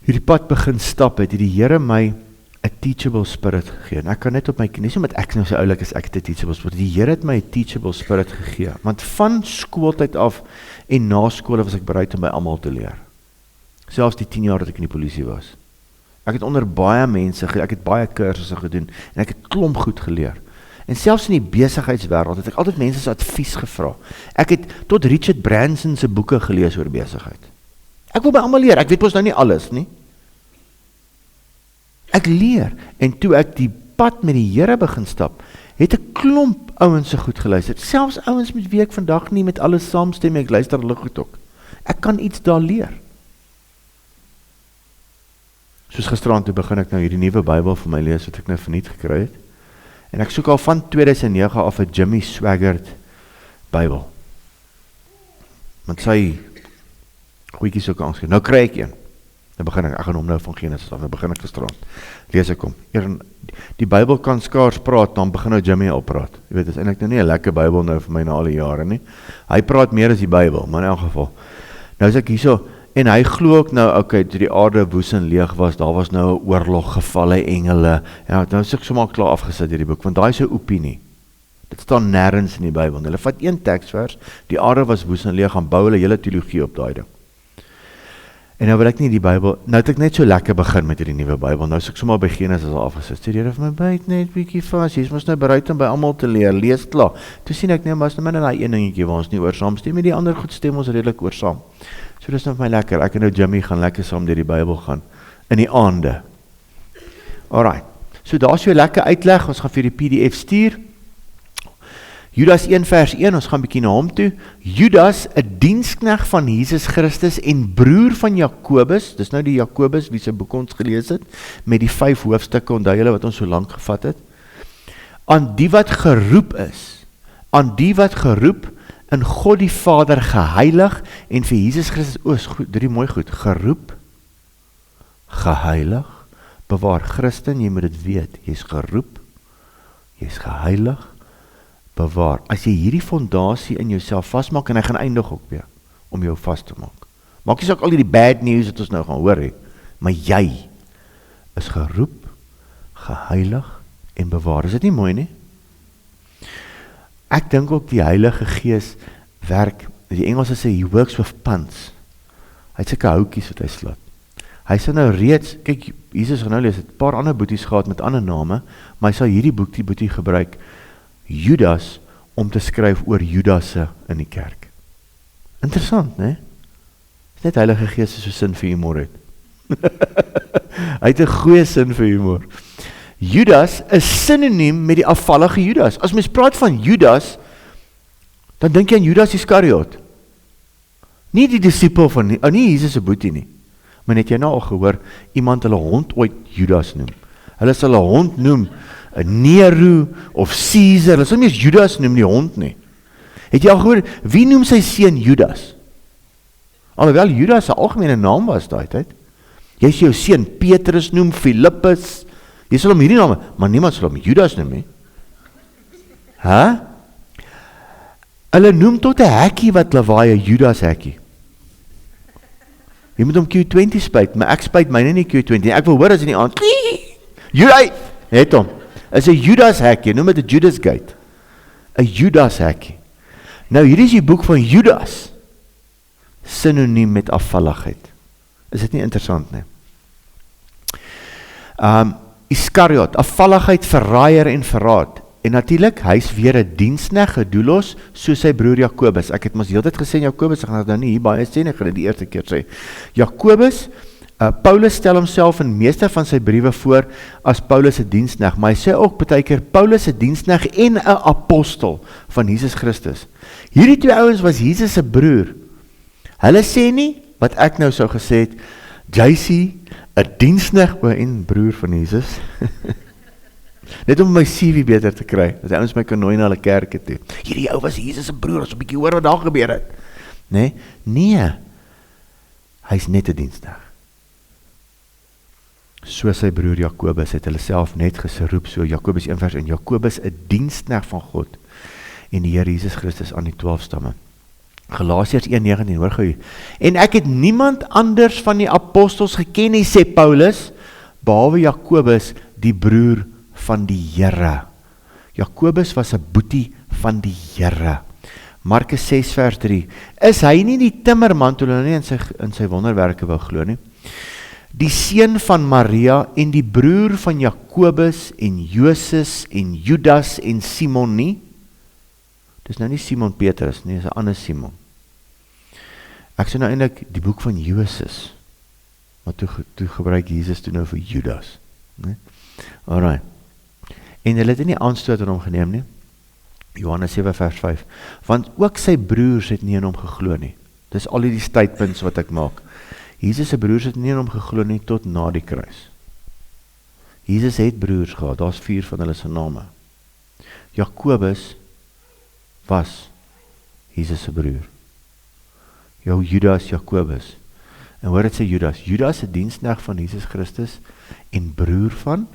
hierdie pad begin stap het die Here my 'n teachable spirit gegee. En ek kan net op my knie, nie omdat ek nou so oulik is, ek het 'n teachable spirit. Die Here het my 'n teachable spirit gegee. Want van skooltyd af en na skole was ek bereid om by almal te leer. Selfs die 10 jaar dat ek in die polisie was. Ek het onder baie mense, ek het baie kursusse gedoen en ek het klomp goed geleer. En selfs in die besigheidswêreld het ek altyd mense se advies gevra. Ek het tot Richard Branson se boeke gelees oor besigheid. Ek wil by almal leer, ek weet mos nou nie alles nie. Ek leer, en toe ek die pad met die Here begin stap, het 'n klomp ouens se goed geluister. Selfs ouens met wie ek vandag nie met alles saamstem, ek luister hulle goed ook. Ek kan iets daar leer. Soos gisterand toe begin ek nou hierdie nuwe Bybel vir my lees wat ek nou verniet gekry het. En ek soek al van 2009 af 'n Jimmy Swaggart Bybel. Want sy goedjies ook aanskryf. Nou kry ek een. Nou begin ek gaan hom nou van Genesis af, nou begin ek gisterand. Lees ek hom. Die Bybel kan skaars praat, dan begin nou Jimmy al praat. Jy weet, dit is eintlik nou nie 'n lekker Bybel nou vir my na al die jare nie. Hy praat meer as die Bybel, maar in elk geval. Nou is ek hierso, en hy glo ook nou, okay, toe die aarde woes en leeg was, daar was nou 'n oorlog, gevalle engele. Ja, nou is ek sommer klaar afgesit hierdie boek, want daai is 'n opinie. Dit staan nêrens in die Bybel. Hulle vat een teksvers, die aarde was woes en leeg, gaan bou hulle hele teologie op daai ding. En nou wil ek nie die Bybel, nou het ek net so lekker begin met hierdie nuwe Bybel, nou is ek sommer by Genesis al afgesit, sê die Here vir my, byt net bietjie vas, jy is mos nou bereid om by almal te leer, lees klaar. Toe sien ek, nee, maar is nou maar daai een dingetjie waar ons nie oor saamstem, met die ander goed stem ons redelik oor saam. So dis nou vir my lekker, ek en nou Jimmy gaan lekker saam deur die Bybel gaan, in die aande. Alright, so daar is so lekker uitleg, ons gaan vir die PDF stuur. Judas 1 vers 1, ons gaan bietjie na hom toe. Judas, 'n diensknegt van Jesus Christus en broer van Jakobus, dis nou die Jakobus wie se boek ons gelees het, met die 5 hoofstukke, onthou julle wat ons so lank gevat het, aan die wat geroep is, aan die wat geroep, in God die Vader geheilig, en vir Jesus Christus, is goed, dit is mooi goed, geroep, geheilig, bewaar Christen, jy moet dit weet, jy is geroep, jy is geheilig, bewaar. As jy hierdie fondasie in jouself vastmaak, en hy gaan eindig ook weer, om jou vast te maak. Maak jy ook al die bad news wat ons nou gaan hoor, he. Maar jy is geroep, geheilig en bewaar. Is dit nie mooi nie? Ek dink ook die Heilige Gees werk, die Engelse sê, he works with punts. Hy het sulke houtjies wat hy slaat. Hy sê nou reeds, kyk, Jesus gaan nou lees, het 'n paar ander boeties gehad met ander name, maar hy sal hierdie boetie gebruik, Judas, om te skryf oor Judasse in die kerk. Interessant, né? Is net Heilige Gees so sin vir humor het. Hy het 'n goeie sin vir humor. Judas is sinoniem met die afvallige Judas. As mens praat van Judas, dan dink jy aan Judas Iskariot. Nie die disipel van, nie Jesus se boetie nie. Maar het jy nou al gehoor, iemand hulle hond ooit Judas noem? Hulle sal 'n hond noem, 'n Nero of Caesar, hulle sal nie eens Judas noem die hond nie. Het jy al gehoor, wie noem sy seun Judas? Alhoewel Judas 'n algemene naam was daai tyd. Jy sê jou seun Petrus noem, Filippus, jy sal hom hierdie name, maar niemand sal hom Judas noem nie. Hulle noem tot 'n hekkie wat lawaai 'n Judas hekkie. Jy moet hom Q20 spuit, maar ek spuit myne nie Q20 nie. Ek wil hoor as in die aand, Judas, het hom. Is 'n Judas hekkie, noem dit 'n Judas gate. 'n Judas hekkie. Nou hier is die boek van Judas, synoniem met afvalligheid. Is dit nie interessant nie? Iskariot, afvalligheid, verraaier en verraad. En natuurlik, hy is weer 'n diensknegt, 'n doulos, soos sy broer Jakobus. Ek het mos heeltyd gesê Jakobus, ek gaan dit nou nie hier baie sê nie, ek gaan dit die eerste keer sê. Jakobus, Paulus stel homself in meeste van sy briewe voor as Paulus se diensknegt, maar hy sê ook baie keer Paulus se diensknegt en 'n apostel van Jesus Christus. Hierdie twee ouens was Jesus se broer. Hulle sê nie wat ek nou sou gesê het, JC, 'n diensknegt en broer van Jesus. Net om my CV beter te kry, dat die ouens my kan nooi na hulle kerke toe. Hierdie ou was Jesus se broer, as 'n bietjie hoor wat daar gebeur het. Nee, hy's net 'n diensknegt. So sy broer Jakobus het hulle self net geroep, so Jakobus 1 vers 1, Jakobus 'n diensknegt van God en die Here Jesus Christus aan die 12 stamme. Galasiërs 1:19, hoor gou. En ek het niemand anders van die apostels geken nie, sê Paulus, behalwe Jakobus, die broer van die Here. Jakobus was 'n boetie van die Here. Markus 6 vers 3. Is hy nie die timmerman, toe hulle nie in sy wonderwerke wou glo nie? Die seun van Maria en die broer van Jakobus en Joses en Judas en Simon nie? Dis nou nie Simon Petrus nie, dis 'n ander Simon. Ek sê nou eintlik die boek van Joses, maar toe gebruik Jesus toe nou vir Judas. Nee? Alright. En hulle het nie aanstoot aan hom geneem nie. Johannes 7 vers 5. Want ook sy broers het nie in hom geglo nie. Dis al die statements wat ek maak. Jesus se broers het nie in hom geglo nie tot na die kruis. Jesus het broers gehad, daar's 4 van hulle se name. Jakobus was Jesus se broer. Jou Judas Jakobus. En hoor dit sê Judas. Judas se diensknegt van Jesus Christus en broer van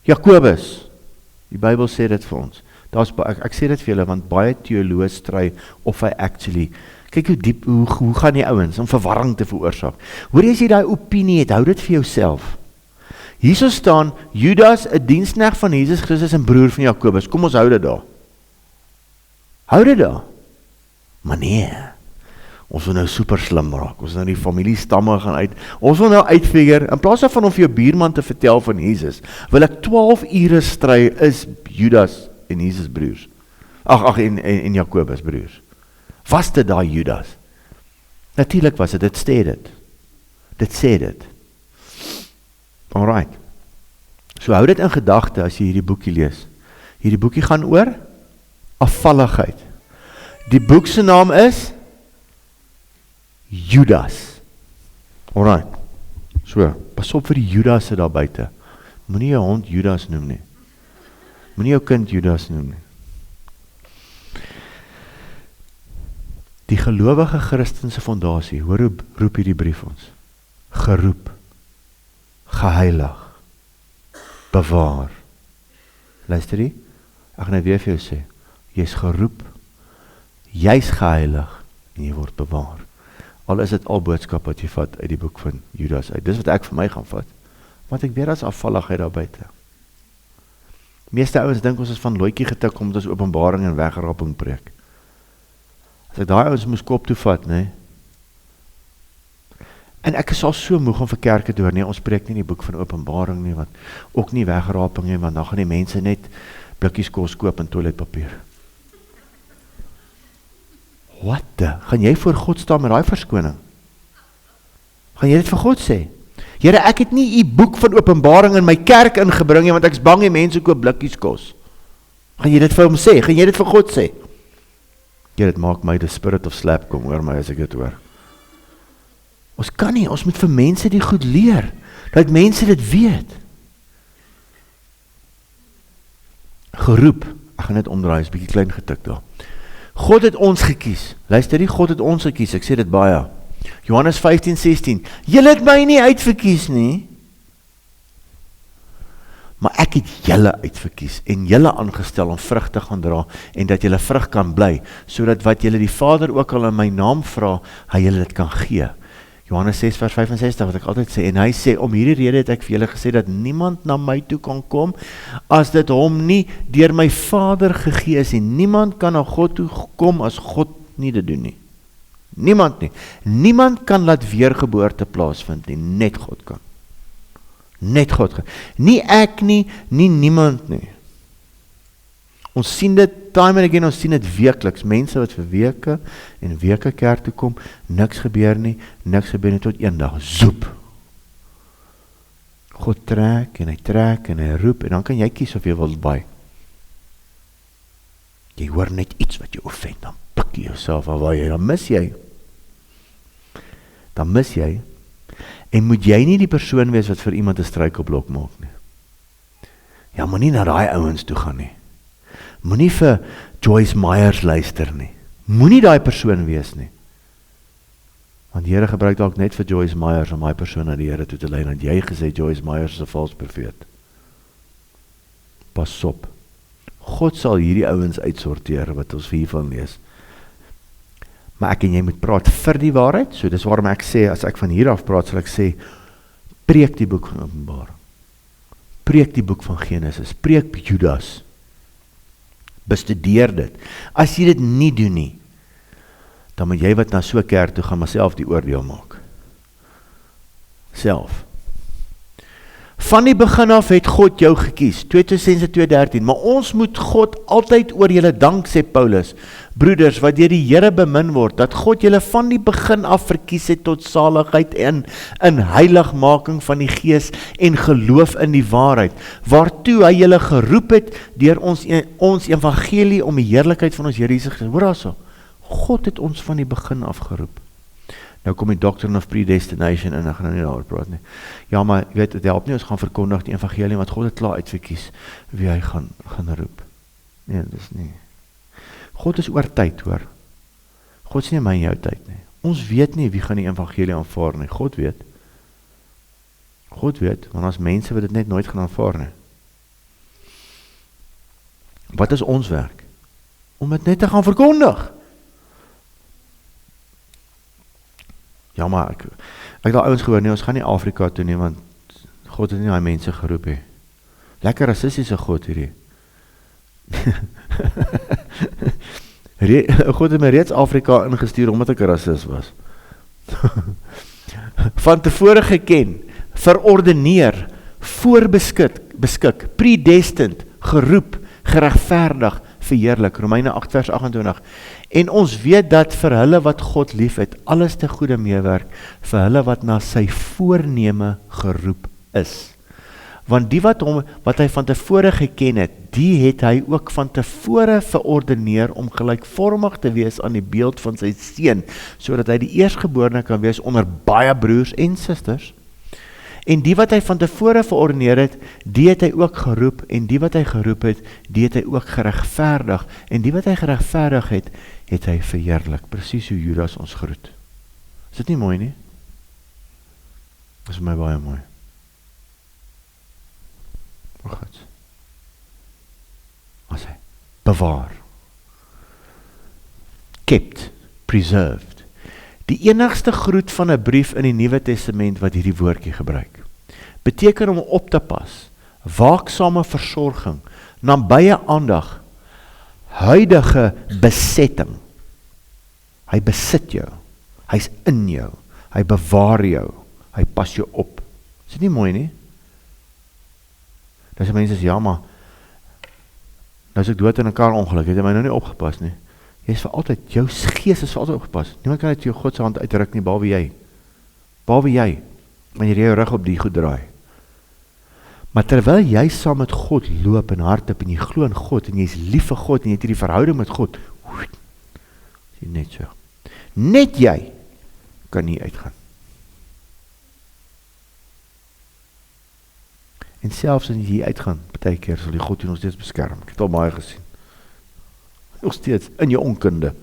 Jakobus. Die Bybel sê dit vir ons. Ek sê dit vir julle, want baie teoloë stry of hy actually, kyk hoe diep, hoe gaan die ouens om verwarring te veroorsaak. Hoor jy as jy daai opinie het, hou dit vir jouself. Hierso staan Judas, 'n diensknegt van Jesus Christus en broer van Jakobus. Kom ons hou dit daar. Hou dit daar. Maar nee, ons wil nou super slim raak, ons wil nou die familiestamme gaan uit, ons wil nou uitfigure, in plaas van om vir jou buurman te vertel van Jesus, wil ek 12 ure stry, is Judas en Jesus broers, en Jakobus broers, was dit daai Judas? Natuurlik was dit sê dit, alright, so hou dit in gedagte as jy hierdie boekie lees, hierdie boekie gaan oor afvalligheid, die boek se naam is Judas. Alright. So, pas op vir die Judasse daar buite. Moenie jou hond Judas noem nie. Moenie jou kind Judas noem nie. Die gelowige Christense fondasie, hoor hoe roep hierdie brief ons? Geroep, geheilig, bewaar. Luister jy? Ek gaan nou weer vir jou sê, jy is geroep, jy is geheilig, en jy word bewaar. Al is dit al boodskap wat jy vat uit die boek van Judas uit. Dis wat ek vir my gaan vat. Want ek weet as afvalligheid daar buite. Meeste ouens dink ons is van looitjie getik omdat ons Openbaring en wegraping preek. As ek daai ouens moes kop toe vat, nee. En ek is al so moeg om vir kerke te hoor, nee, ons preek nie die boek van Openbaring nie, want ook nie wegraping nie, want dan gaan die mense net blikkies kos koop en toiletpapier. Wat the? Gaan jy voor God staan met daai verskoning? Gaan jy dit vir God sê? Here, ek het nie u boek van Openbaring in my kerk ingebring nie, want ek is bang die mense koop blikkies kos. Gaan jy dit vir hom sê? Gaan jy dit vir God sê? Here, dit maak my the spirit of slap kom oor my as ek dit hoor. Ons kan nie, ons moet vir mense die goed leer, dat mense dit weet. Geroep, ek gaan net omdraai, is bietjie klein getik daar. God het ons gekies. Luister nie, God het ons gekies. Ek sê dit baie. Johannes 15:16. Julle het my nie uitverkies nie. Maar ek het julle uitverkies en julle aangestel om vrug te gaan dra en dat julle vrug kan bly, sodat wat julle die Vader ook al in my naam vra, hy julle dit kan gee. Johannes 6 vers 65 wat ek altyd sê, en hy sê, om hierdie rede het ek vir julle gesê, dat niemand na my toe kan kom, as dit hom nie deur my Vader gegee is, en niemand kan na God toe kom, as God nie dit doen nie. Niemand nie. Niemand kan laat weergeboorte plaasvind nie, net God kan. Net God kan. Nie ek nie, nie niemand nie. Ons sien dit, time and again, ons sien dit weekliks, mense wat vir weke en weke kerk toe kom, niks gebeur nie tot eendag, zoep. God trek en hy roep, en dan kan jy kies of jy wil by. Jy hoor net iets wat jou offend, dan pik jy jouself af waar jy, dan mis jy, en moet jy nie die persoon wees wat vir iemand 'n struikelblok maak nie. Ja, maar nie na daai ouens toe gaan nie. Moenie vir Joyce Myers luister nie. Moenie daai persoon wees nie. Want die Here gebruik dalk net vir Joyce Myers om daai persoon na die Here toe te lei, want jy gesê Joyce Myers is 'n valse profeet. Pas op. God sal hierdie ouens uitsorteer wat ons hiervan lees. Maar ek en jy moet praat vir die waarheid, so dis waarom ek sê, as ek van hier af praat, sal ek sê, preek die boek van Openbaring. Preek die boek van Genesis, preek Judas. Bestudeer dit. As jy dit nie doen nie, dan moet jy wat na so 'n kerk toe gaan, maar self die oordeel maak. Self. Van die begin af het God jou gekies, 2 Tessalonisense 2:13, maar ons moet God altyd oor julle dank, sê Paulus, broeders, wat deur die Here bemin word, dat God julle van die begin af verkies het tot saligheid en in heiligmaking van die Gees en geloof in die waarheid, waartoe hy julle geroep het deur ons evangelie om die heerlikheid van ons Here Jesus Christus. Hoor daarso, God het ons van die begin af geroep. Nou kom die doctrine of predestination en ek gaan nou nie daaroor praat nie. Ja, maar jy weet, dit help nie, ons gaan verkondig die evangelie, want God het klaar uitverkies wie hy gaan roep. Nee, dis nie. God is oor tyd, hoor. God is nie my en jou tyd nie. Ons weet nie wie gaan die evangelie aanvaar nie. God weet. God weet, want as mense wat dit net nooit gaan aanvaar nie. Wat is ons werk? Om dit net te gaan verkondig. Ja, maar ek het al ouens gehoor, nee, ons gaan nie Afrika toe nie, want God het nie daai mense geroep he. Lekker rassistiese God hierdie. God het my reeds Afrika ingestuur, omdat ek 'n rassist was. Van tevore geken, verordeneer, voorbeskik, predestined, geroep, geregverdig, verheerlik, Romeine 8 vers 28, en ons weet dat vir hulle wat God lief het, alles te goede meewerk, vir hulle wat na sy voorneme geroep is. Want die wat hy van tevore geken het, die het hy ook van tevore verordeneer om gelykvormig te wees aan die beeld van sy seun, sodat hy die eerstgeborene kan wees onder baie broers en susters. En die wat hy van tevore verordeneer het, die het hy ook geroep, en die wat hy geroep het, die het hy ook geregverdig, en die wat hy geregverdig het, het hy verheerlik, presies hoe Judas ons groet. Is dit nie mooi nie? Dit is vir my baie mooi. O God. As hy bewaar, kept, preserved. Die enigste groet van 'n brief in die Nuwe Testament wat hierdie woordjie gebruik, beteken om op te pas, waaksame versorging, nabye aandag, huidige besetting. Hy besit jou, hy's in jou, hy bewaar jou, hy pas jou op. Is dit nie mooi nie? Daar is mense sê, ja, maar nou is ek dood in 'n karongeluk, het hy my nou nie opgepas nie. Jy is vir altyd, jou gees is vir altyd opgepas. Niemand kan uit jou God se hand uitruk nie, behalwe jy. Behalwe jy, wanneer jy jou rug op die goed draai. Maar terwyl jy saam met God loop en hardloop en jy glo in God en jy is lief vir God en jy het hierdie verhouding met God, sien net so. Net jy kan nie uitgaan. En selfs as jy uitgaan, baie keer sal die God jou nog steeds beskerm. Ek het al baie gesien. Nog steeds, in jou onkunde,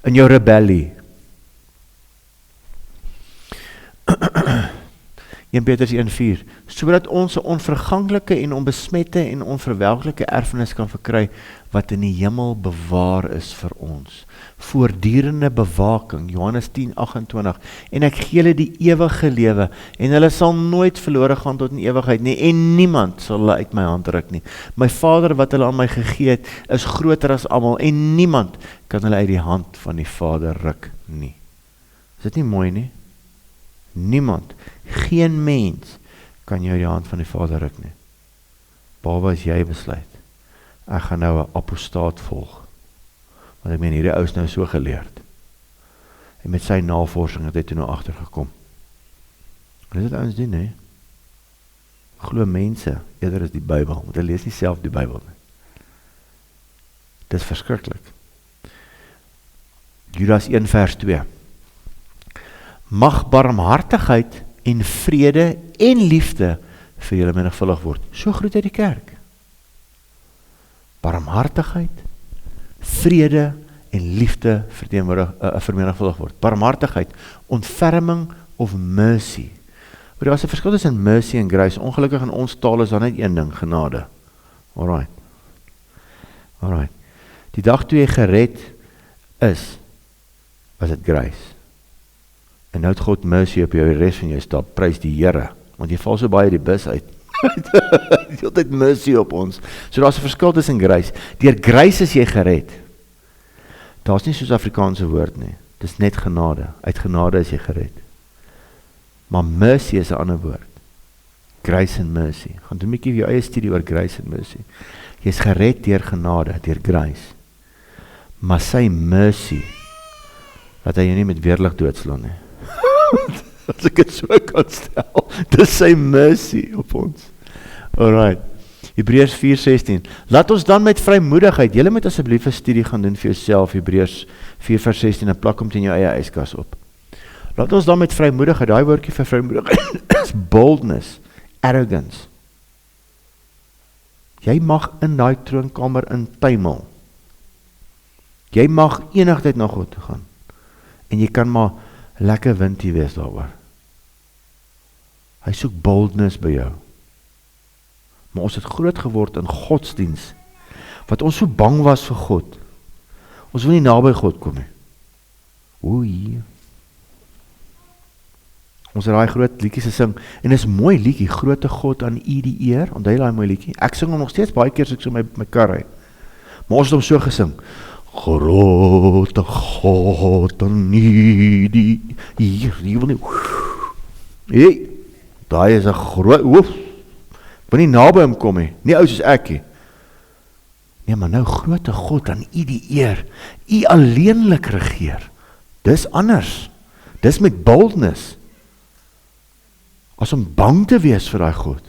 in jou rebellie. 1 Petrus 1:4, sodat ons 'n onverganklike en onbesmette en onverwelklike erfenis kan verkry, wat in die hemel bewaar is vir ons. Voortdurende bewaking, Johannes 10:28, en ek gee hulle die ewige lewe, en hulle sal nooit verlore gaan tot in ewigheid nie, en niemand sal hulle uit my hand ruk nie. My Vader wat hulle aan my gegee het, is groter as almal, en niemand kan hulle uit die hand van die Vader ruk nie. Is dit nie mooi nie? Niemand, geen mens kan jou die hand van die Vader ruk nie. Behalwe as jy besluit, ek gaan nou 'n apostaat volg. Want ek meen, hierdie ou is nou so geleerd. En met sy navorsing het hy toe nou agtergekom. En dit is wat ons doen, hè? Glo mense, eerder is die Bybel, want hulle lees nie self die Bybel nie. Dit is verskriklik. Judas 1:2. Mag barmhartigheid en vrede en liefde vir julle menigvuldig word. So groet hy die kerk. Barmhartigheid, vrede en liefde vermenigvuldig word. Barmhartigheid, ontferming of mercy. Maar daar is 'n verskil tussen mercy en grace. Ongelukkig in ons taal is daar net een ding, genade. Alright. Die dag toe jy gered is, was dit grace. En nou het God mercy op jou, die rest van jou stap, prys die Here, want jy val so baie die bus uit. Die hele tyd mercy op ons. So daar is 'n verskil tussen grace. Deur grace is jy gered. Daar is nie soos Afrikaanse woord nie. Dit is net genade. Uit genade is jy gered. Maar mercy is 'n ander woord. Grace and mercy. Gaan doen 'n bietjie jou eie studie oor grace and mercy. Jy is gered deur genade, deur grace. Maar sy mercy, dat hy jou nie met weerlig doodslaan nie. As ek het so kan stel, dis sy mercy op ons. Alright, Hebreërs 4:16, laat ons dan met vrymoedigheid, julle moet asseblief 'n studie gaan doen vir jouself, Hebreërs 4:16, en plak hom teen jou eie yskas op. Laat ons dan met vrymoedigheid, daai woordjie vir vrymoedigheid, is boldness, arrogance. Jy mag in daai troonkamer intuimel. Jy mag enigheid na God toe gaan, en jy kan maar lekker windie wees daaroor. Hy soek boldness by jou. Maar ons het groot geword in godsdiens, wat ons so bang was vir God. Ons wil nie naby God kom nie. Oei. Ons het daai groot liedjies gesing, en is mooi liedjie, Grote God aan U die eer, onthou jy daai mooi liedjie? Ek sing hom nog steeds baie keer as ek so my kar ry. Maar ons het hom so gesing, Grote God aan U die eer, hier wil nie, hey, daai is 'n groot, wil nie naby hom kom nie, nie ou soos ek nie. Nee, maar nou, Grote God aan U die eer, U alleenlik regeer, dis anders, dis met boldness, as om bang te wees vir daai God.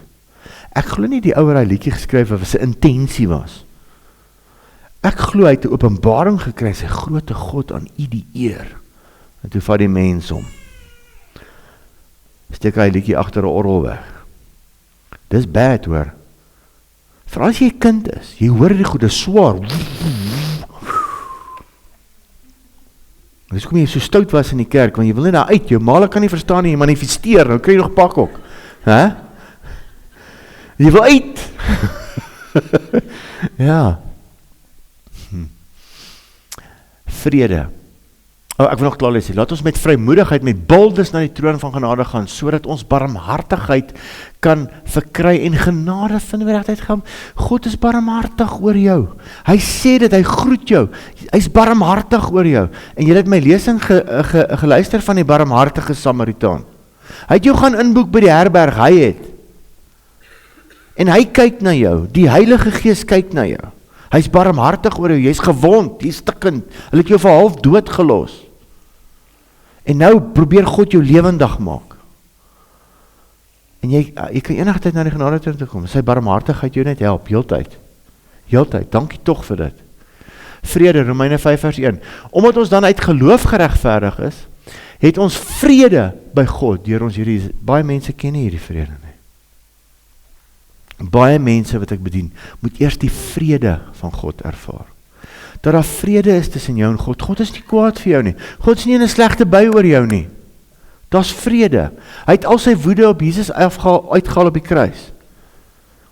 Ek glo nie die ouer daai liedjie geskryf het, wat sy intensie was. Ek glo hy het 'n openbaring gekry, sy Grote God aan U die eer. En toe vat die mens hom. Steek hy liedjie agter 'n orgel weg. Dis bad hoor. Veral as jy 'n kind is, jy hoor die goed, dis swaar. Dis kom jy so stout was in die kerk, want jy wil nie daar uit, jou maal kan nie verstaan nie, jy manifesteer, nou kry jy nog pak ook. Jy wil uit. Ja. Vrede. Ek wil nog klaar lees, laat ons met vrymoedigheid, met boldness na die troon van genade gaan, sodat ons barmhartigheid kan verkry en genade vind in die regtyd gaan. God is barmhartig oor jou. Hy sê dit, hy groet jou. Hy is barmhartig oor jou. En jy het my lesing geluister van die barmhartige Samaritaan. Hy het jou gaan inboek by die herberg, hy het. En hy kyk na jou, die Heilige Gees kyk na jou. Hy is barmhartig oor jou, jy is gewond, jy is stikkend, hy het jou vir half dood gelos. En nou probeer God jou lewendig maak. En jy kan enige tyd na die genade toe kom, sy barmhartigheid jou net help, heeltyd, dankie tog vir dit. Vrede, Romeine 5:1, omdat ons dan uit geloof geregverdig is, het ons vrede by God, deur ons hierdie, baie mense ken nie hierdie vrede nie. Baie mense wat ek bedien, moet eers die vrede van God ervaar. Dat daar vrede is tussen jou en God. God is nie kwaad vir jou nie. God is nie in 'n slegte bui oor jou nie. Daar's vrede. Hy het al sy woede op Jesus uitgehaal op die kruis.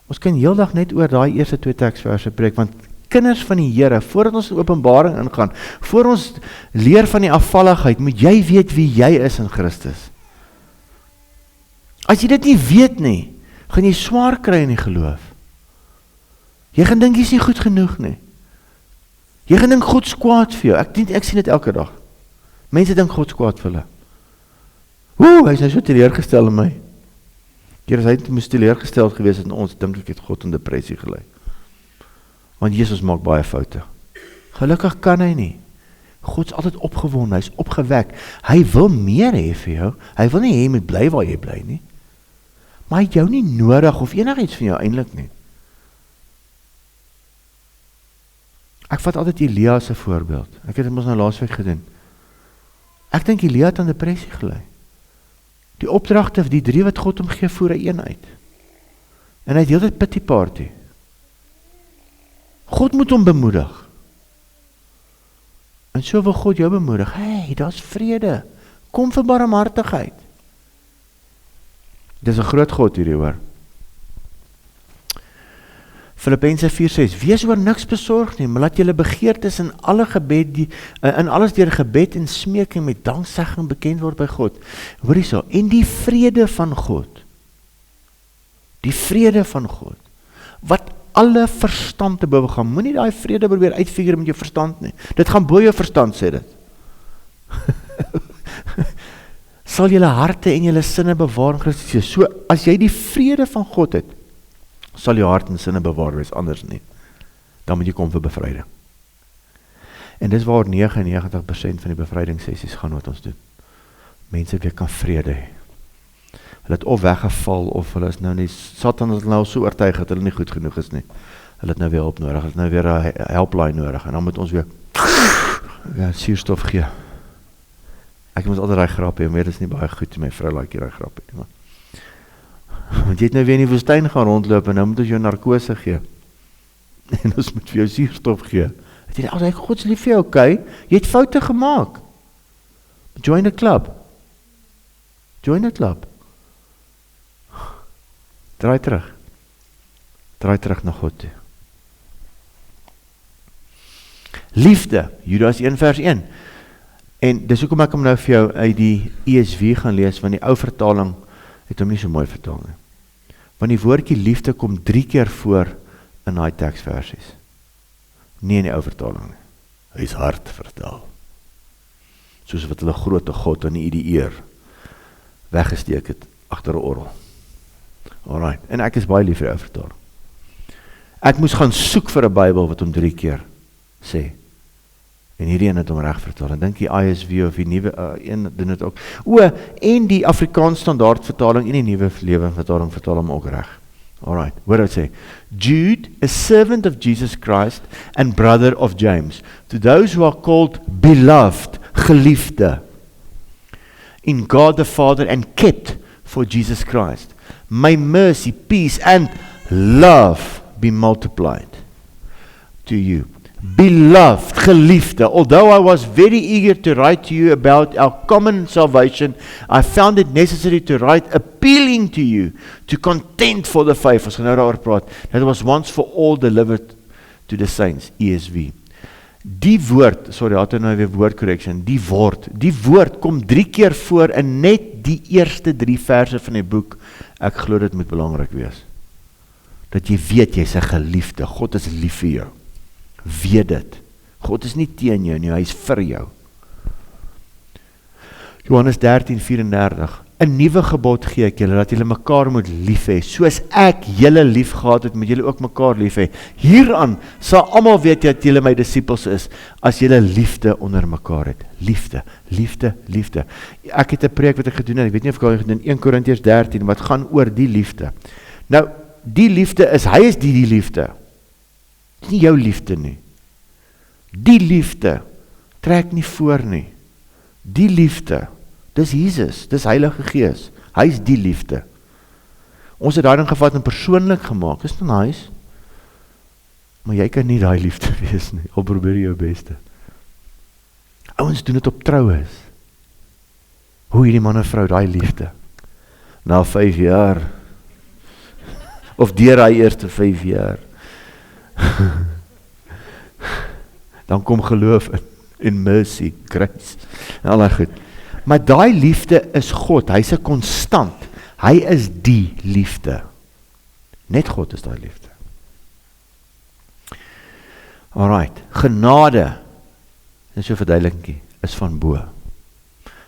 Ons kan heeldag net oor daai eerste 2 teksverse preek, want kinders van die Here, voordat ons in Openbaring ingaan, voor ons leer van die afvalligheid, moet jy weet wie jy is in Christus. As jy dit nie weet nie, gaan jy swaar kry in die geloof. Jy gaan dink jy's nie goed genoeg nie. Jy gaan dink God is kwaad vir jou. Ek sien dit elke dag. Mense dink God is kwaad vir hulle. Hy is nou so teleurgestel in my. Keer as hy moes teleurgesteld gewees het in ons, dink ek het God in depressie gelei. Want Jesus maak baie foute. Gelukkig kan hy nie. God is altyd opgewonde, hy is opgewek. Hy wil meer hê vir jou. Hy wil nie hê jy moet bly waar jy bly nie. Maar hy het jou nie nodig of enigiets van jou eintlik nie. Ek vat altyd Elia as 'n voorbeeld. Ek het dit mos nou laasweek gedoen. Ek dink Elia het aan depressie gelei. Die opdragte, die 3 wat God hom gee, voer hy een uit. En hy het heeltyd pity party. God moet hom bemoedig. En so wil God jou bemoedig. Hey, daar's vrede. Kom vir barmhartigheid. Dis 'n groot God hierdie hoor. Filippense 4:6, wees oor niks besorg nie, maar laat julle begeertes in alles deur gebed en smeking met danksegging bekend word by God. Hoor hierso, en die vrede van God, wat alle verstand te bowe gaan, moenie daai vrede probeer uitfigure met jou verstand nie, dit gaan bo jou verstand, sê dit. Sal julle harte en julle sinne bewaar in Christus Jesus. So, as jy die vrede van God het, sal jou hart en sinne bewaar wees, anders nie. Dan moet jy kom vir bevryding. En dis waar 99% van die bevrydingssessies gaan wat ons doen. Mense weer kan vrede hê. Hulle het of weggeval, of hulle is nou nie, Satan het nou so oortuig dat hulle nie goed genoeg is nie. Hulle het nou weer hulp nodig, hulle het nou weer 'n helpline nodig, en dan moet ons weer suurstof gee. Ek moet altyd daai grap hê, maar dit is nie baie goed, my vrou like daai grap hê, maar want jy het nou weer in die woestyn gaan rondloop, en nou moet ons jou narkose gee. En ons moet vir jou suurstof gee. Het jy altyd, God is lief vir jou, okay? Jy het foute gemaak. Join the club. Join the club. Draai terug na God toe. Liefde, Judas 1 vers 1. En dis hoekom ek hom nou vir jou uit die ESV gaan lees, want die ou vertaling het hom nie so mooi vertaal nie. Want die woordjie liefde kom 3 keer voor in daai teksversies. Nie in die ou vertaling nie. Hy is hard vertaal. Soos wat hulle grote God en die eer weggesteek het agter 'n orgel. Alright, en ek is baie lief vir die ou vertaling. Ek moes gaan soek vir 'n Bybel wat hom 3 keer sê. En hierdie een het hom reg vertaal. En dink die ISV of die nuwe een doen dit ook. En die Afrikaans standaard vertaling en die nuwe lewe vertaling vertaal hom ook reg. Alright, what do I say? Jude, a servant of Jesus Christ and brother of James, to those who are called beloved, geliefde, in God the Father and kept for Jesus Christ. May mercy, peace and love be multiplied to you. Beloved, geliefde, although I was very eager to write to you about our common salvation, I found it necessary to write appealing to you to contend for the faith. Ons gaan nou daaroor praat. That was once for all delivered to the saints, ESV. Die woord, sorry, had nou weer woord correction, die woord kom 3 keer voor in net die eerste 3 verse van die boek. Ek glo dit moet belangrik wees. Dat jy weet jy's 'n geliefde. God is lief vir jou. Weet dit. God is nie teen jou nie, hy is vir jou. Johannes 13:34. 'n Nuwe gebod gee ek julle, dat julle mekaar moet lief hê. Soos ek julle lief gehad het, moet julle ook mekaar lief hê. Hieraan sal almal weet dat julle my disippels is, as julle liefde onder mekaar het. Liefde, liefde, liefde. Ek het 'n preek wat ek gedoen het, ek weet nie of ek al gedoen, 1 Korintiërs 13, wat gaan oor die liefde. Nou, die liefde is, hy is die liefde. Dit is nie jou liefde nie. Die liefde trek nie voor nie. Die liefde, dis Jesus, dis Heilige Gees. Hy is die liefde. Ons het daarin gevat en persoonlik gemaak. Dis nou nice. Maar jy kan nie daai liefde wees nie. Al probeer jy jou beste. Ouens doen dit op troues. Hoe hierdie man en vrou daai liefde, na 5 jaar, of deur hy eerste 5 jaar, dan kom geloof in mercy, grace, en al goed. Maar daai liefde is God, hy is 'n konstant, hy is die liefde. Net God is daai liefde. Alright, genade, en so verduidelinkie, is van bo.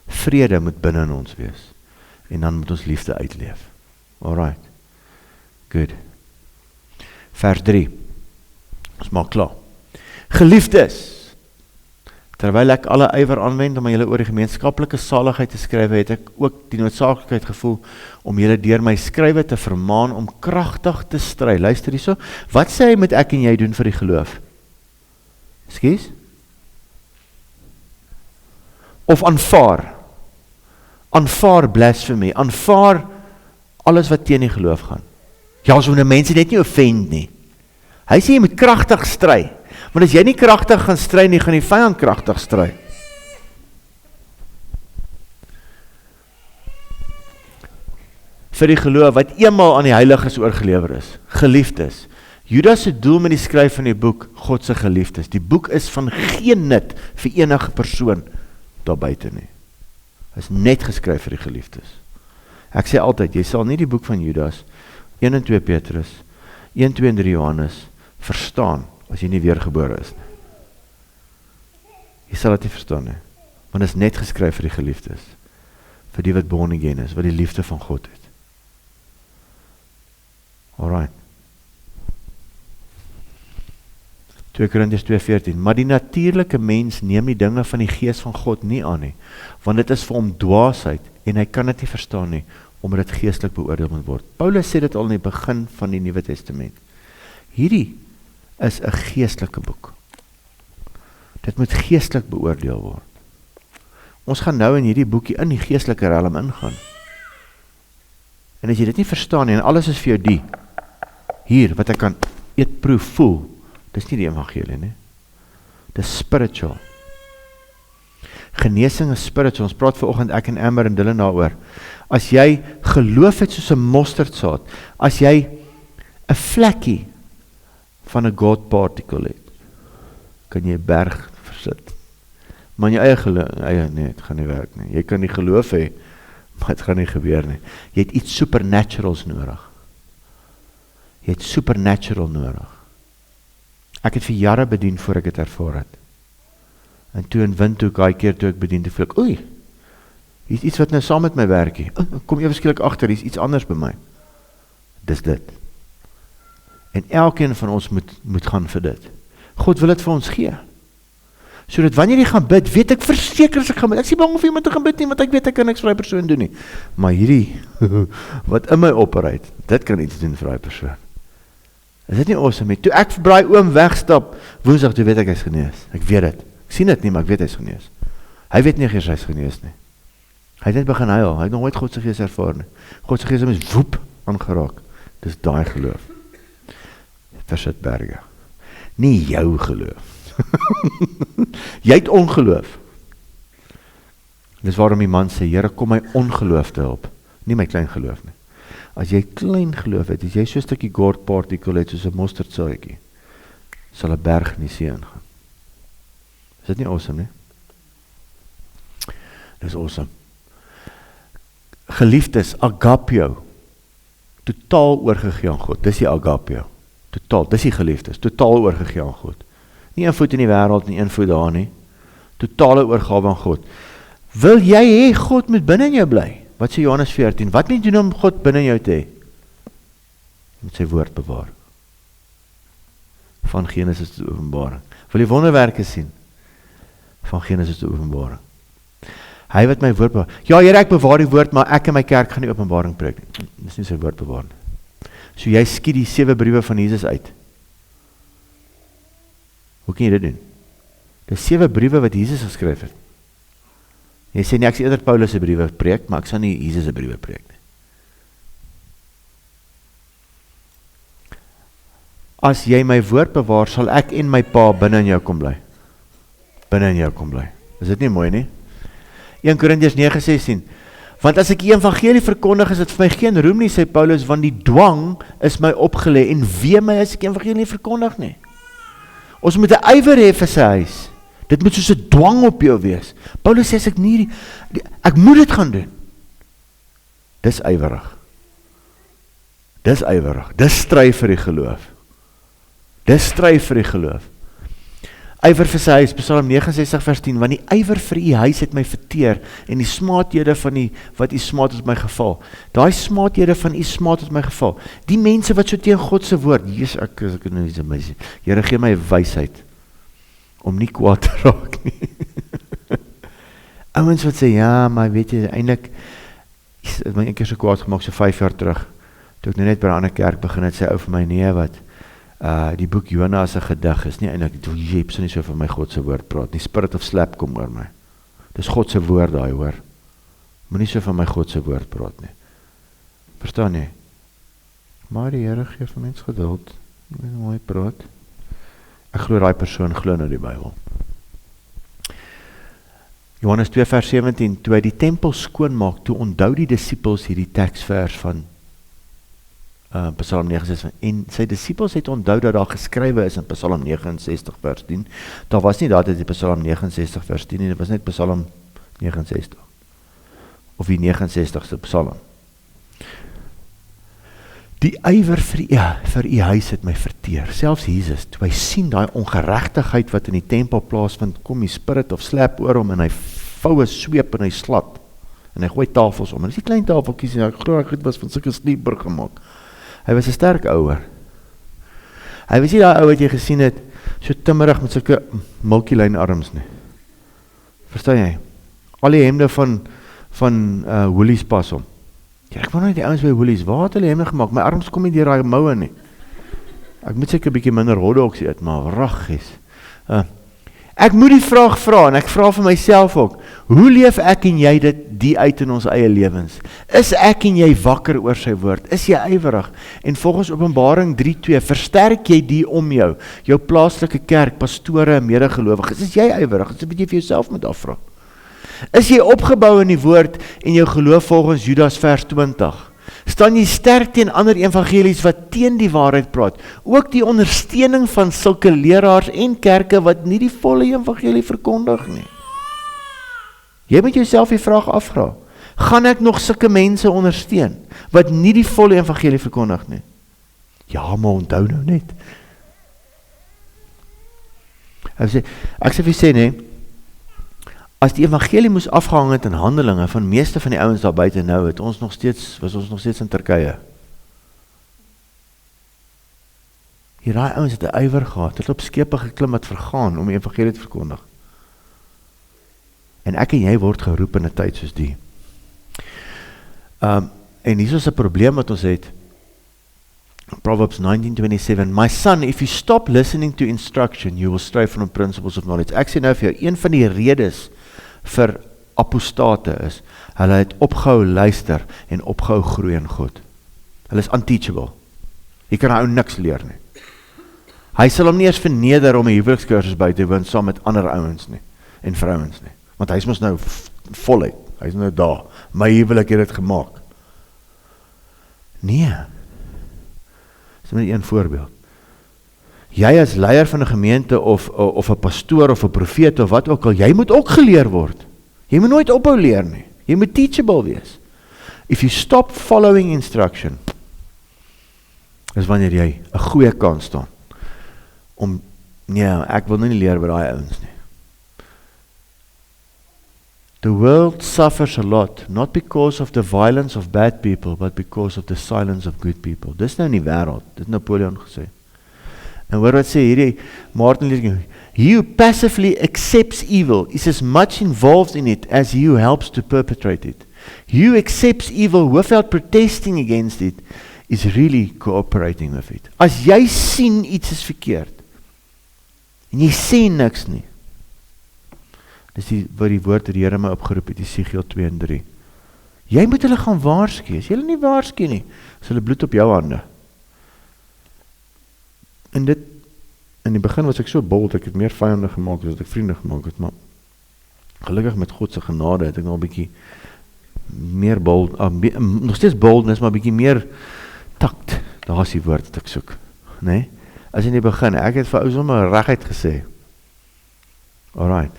Vrede moet binne in ons wees, en dan moet ons liefde uitleef. Alright, good. Vers 3, ons maak klaar. Geliefdes, terwyl ek alle ywer aanwend om julle oor die gemeenskaplike saligheid te skryf, het ek ook die noodsaaklikheid gevoel om julle deur my skrywe te vermaan om kragtig te stry. Luister hierso, wat sê hy moet ek en jy doen vir die geloof? Ekskuus? Of aanvaar? Aanvaar blasphemy, aanvaar alles wat teen die geloof gaan. Ja, so nou mense net nie offend nie. Hy sê jy moet kragtig stry. Want as jy nie kragtig gaan stry nie, gaan die vyand kragtig stry. Vir die geloof wat eenmaal aan die heiliges oorgelewer is, geliefdes. Judas se doel met die skryf van die boek, God se geliefdes. Die boek is van geen nut vir enige persoon daar buite nie. Is net geskryf vir die geliefdes. Ek sê altyd, jy sal nie die boek van Judas, 1 en 2 Petrus, 1, 2 en 3 Johannes verstaan as jy nie weergebore is nie. Jy sal dit nie verstaan nie, want dit is net geskryf vir die geliefdes, vir die wat born again is, wat die liefde van God het. Alright. 2 Korintiërs 2:14, maar die natuurlike mens neem die dinge van die gees van God nie aan nie, want dit is vir hom dwaasheid, en hy kan dit nie verstaan nie, omdat dit geestelik beoordeel moet word. Paulus sê dit al in die begin van die Nuwe Testament. Hierdie is 'n geestelike boek. Dit moet geestelik beoordeel word. Ons gaan nou in hierdie boekie in die geestelike realm ingaan. En as jy dit nie verstaan nie, en alles is vir jou die, hier, wat ek kan eet, proef, voel, dis nie die evangelie nie. Dis spiritual. Genesing is spiritual. Ons praat vanoggend ek en Amber en Dylan daaroor. As jy geloof het soos 'n mosterdsaad, as jy 'n vlekkie van 'n God particle het, kan jy 'n berg versit. Maar in jou eie geloof, nee, het gaan nie werk nie. Jy kan nie geloof hê, maar het gaan nie gebeur nie. Jy het iets supernaturals nodig. Jy het supernatural nodig. Ek het vir jare bedien voor ek het ervaar het. En toe in Windhoek, daai keer toe ek bedien, toe voel ek, oei, hier is iets wat nou saam met my werkie. Kom ewe skielik agter, hier is iets anders by my. Dis dit. En elkeen van ons moet gaan vir dit. God wil dit vir ons gee. Sodat wanneer jy gaan bid, weet ek verseker as ek gaan bid. Ek is nie bang of iemand te gaan bid nie, want ek weet ek kan niks vir die persoon doen nie. Maar hierdie, wat in my operuit, dit kan iets doen vir die persoon. Is dit nie awesome nie? Toe ek vir braai oom wegstap, Woensdag, toe weet ek hy is genees. Ek weet dit. Ek sien dit nie, maar ek weet hy is genees. Hy weet nie eers hy is genees nie. Hy het net begin huil. Hy het nog nooit God se gees ervaar nie. God se gees het hom is woep aangeraak. Dis daai geloof. Versit berge. Nie jou geloof. Jy het ongeloof. Dis waarom die man sê, Here, kom my ongeloof te help. Nie my klein geloof nie. As jy klein geloof het, as jy so 'n stukkie God particle het, soos 'n mosterdsaadjie, sal 'n berg in die see ingaan. Is dit nie awesome nie? Dis awesome. Geliefdes, agapio, totaal oorgegee aan God, dis die agapio, totaal, dis die geliefdes, totaal oorgegee aan God. Nie een voet in die wêreld, nie een voet daar nie, totale oorgawe aan God. Wil jy hê God moet binne in jou bly? Wat sê Johannes 14? Wat moet jy doen om God binne in jou te hê? Jy moet sy woord bewaar. Van Genesis tot Openbaring. Wil jy wonderwerke sien? Van Genesis tot Openbaring. Hy wat my woord bewaar. Ja, Here, ek bewaar die woord, maar ek in my kerk gaan nie Openbaring preek nie. Dis nie sy woord bewaar nie. So jy skiet die 7 briewe van Jesus uit. Hoe kan jy dit doen? Dis 7 briewe wat Jesus geskryf het. Jy sê nie, ek sê eerder Paulus se briewe preek, maar ek sal nie Jesus se briewe preek nie. As jy my woord bewaar, sal ek en my pa binne in jou kom bly. Binne in jou kom bly. Is dit nie mooi nie? 1 Korintiërs 9:16. Want as ek die evangelie verkondig, is dit vir my geen roem nie, sê Paulus, want die dwang is my opgelê, en wee my as ek die evangelie nie verkondig nie. Ons moet 'n ywer hê vir sy huis. Dit moet soos 'n dwang op jou wees. Paulus sê, as ek nie, ek moet dit gaan doen. Dis ywerig. Dis ywerig. Dis stry vir die geloof. Dis stry vir die geloof. Ywer vir sy huis, Psalm 69 vers 10, want die ywer vir u huis het my verteer, en die smaathede van die, wat u smaad het my geval. Daai smaathede van u smaad het my geval. Die mense wat so teen God se woord, Jesus, ek nou iets amazing. Here, gee my wysheid, om nie kwaad te raak nie. Ouens wat sê, ja, maar weet jy, eintlik, het my een keer so kwaad gemaak, so 5 jaar terug, toe ek net by 'n ander kerk begin het, sê ou vir my, nee, wat, die boek Jona as 'n gedig is nie eintlik, jy het so nie so van my God se woord praat nie, spirit of slap kom oor my. Dis God se woord daai, hoor. Moenie so van my God se woord praat nie. Verstaan nie? Maar die Here gee vir mens geduld. Jy moet mooi praat. Ek glo daai persoon glo nou die Bybel. Johannes 2 vers 17, toe hy die tempel skoonmaak, toe onthou die disippels hierdie teksvers van Psalm 69, en sy disippels het onthou dat daar geskrywe is in Psalm 69 vers 10, daar was nie daar die Psalm 69 vers 10, dit was net Psalm 69, of die 69ste Psalm. Die ywer vir u huis het my verteer, selfs Jesus, toe hy sien die ongeregtigheid wat in die tempel plaasvind, kom die spirit of slap oor hom, en hy vou 'n sweep en hy slat, en hy gooi tafels om, en dis die klein tafeltjies, en ek glo ek het was van sulke sneeburg gemaak. Hy was 'n sterk ouer. Hy was nie daai ou wat jy gesien het, so timmerig met sulke milky line arms nie. Verstaan jy? Al die hemde van Woolies pas om. Ja, ek wonder die ouens by Woolies, waar het hulle hemde gemaak? My arms kom nie deur daai moue nie. Ek moet seker 'n bietjie minder hotdogs eet, maar raggies. Ek moet die vraag vra, en ek vra vir myself ook, hoe leef ek en jy die uit in ons eie lewens? Is ek en jy wakker oor sy woord? Is jy ywerig? En volgens Openbaring 3:2, versterk jy die om jou plaaslike kerk, pastore en medegelowiges? Is jy ywerig? Dis wat jy vir jouself moet afvra. Is jy opgebou in die woord en jou geloof volgens Judas vers 20? Staan jy sterk teen ander evangelies wat teen die waarheid praat? Ook die ondersteuning van sulke leraars en kerke wat nie die volle evangelie verkondig nie. Jy moet jouself die vraag afvra, gaan ek nog sulke mense ondersteun wat nie die volle evangelie verkondig nie? Ja, maar onthou nou net. Ek sê vir sê nee, as die evangelie moes afgehang het in handelinge van meeste van die ouens daar buite nou, was ons nog steeds in Turkye. Hierdie ouens het 'n ywer gehad, het op skepe geklim wat vergaan om die evangelie te verkondig. En ek en jy word geroep in 'n tyd soos die. En hier is 'n probleem wat ons het. Proverbs 19:27, my son, if you stop listening to instruction, you will stray from the principles of knowledge. Ek sê nou vir jou, een van die redes vir apostate is, hulle het opgehou luister en opgehou groei in God. Hulle is unteachable. Jy kan ou niks leer nie. Hy sal hom nie eens verneder om 'n huwelikskursus by te woon saam met ander ouens nie en vrouens nie. Want hy is mos nou voluit. Hy is nou daar. My huwelik het dit gemaak. Nee. Dis net een voorbeeld. Jy as leier van 'n gemeente of 'n pastoor of 'n profeet of wat ook al, jy moet ook geleer word. Jy moet nooit ophou leer nie. Jy moet teachable wees. If you stop following instruction, is wanneer jy 'n goeie kans staan om, nee, ek wil nie leer by daai ouens nie. The world suffers a lot, not because of the violence of bad people, but because of the silence of good people. Dis nou in die wêreld, dit Napoleon gesê. En hoor wat sê hierdie Martin Luther King, he who passively accepts evil is as much involved in it as he who helps to perpetrate it. He who accepts evil without protesting against it is really cooperating with it. As jy sien iets is verkeerd, en jy sê niks nie, dis wat die woord die Here my opgeroep het, Jesegiel 2 en 3. Jy moet hulle gaan waarsku, as jy hulle nie waarsku nie, is hulle bloed op jou hande. En dit, in die begin was ek so bold, ek het meer vyande gemaak as wat ek vriende gemaak het, maar Gelukkig met God se genade het ek nog 'n bietjie meer bold, nog steeds boldness, maar 'n bietjie meer takt. Daar is die woord wat ek soek, nee? As in die begin, ek het vir ou sommer reguit gesê. Alright.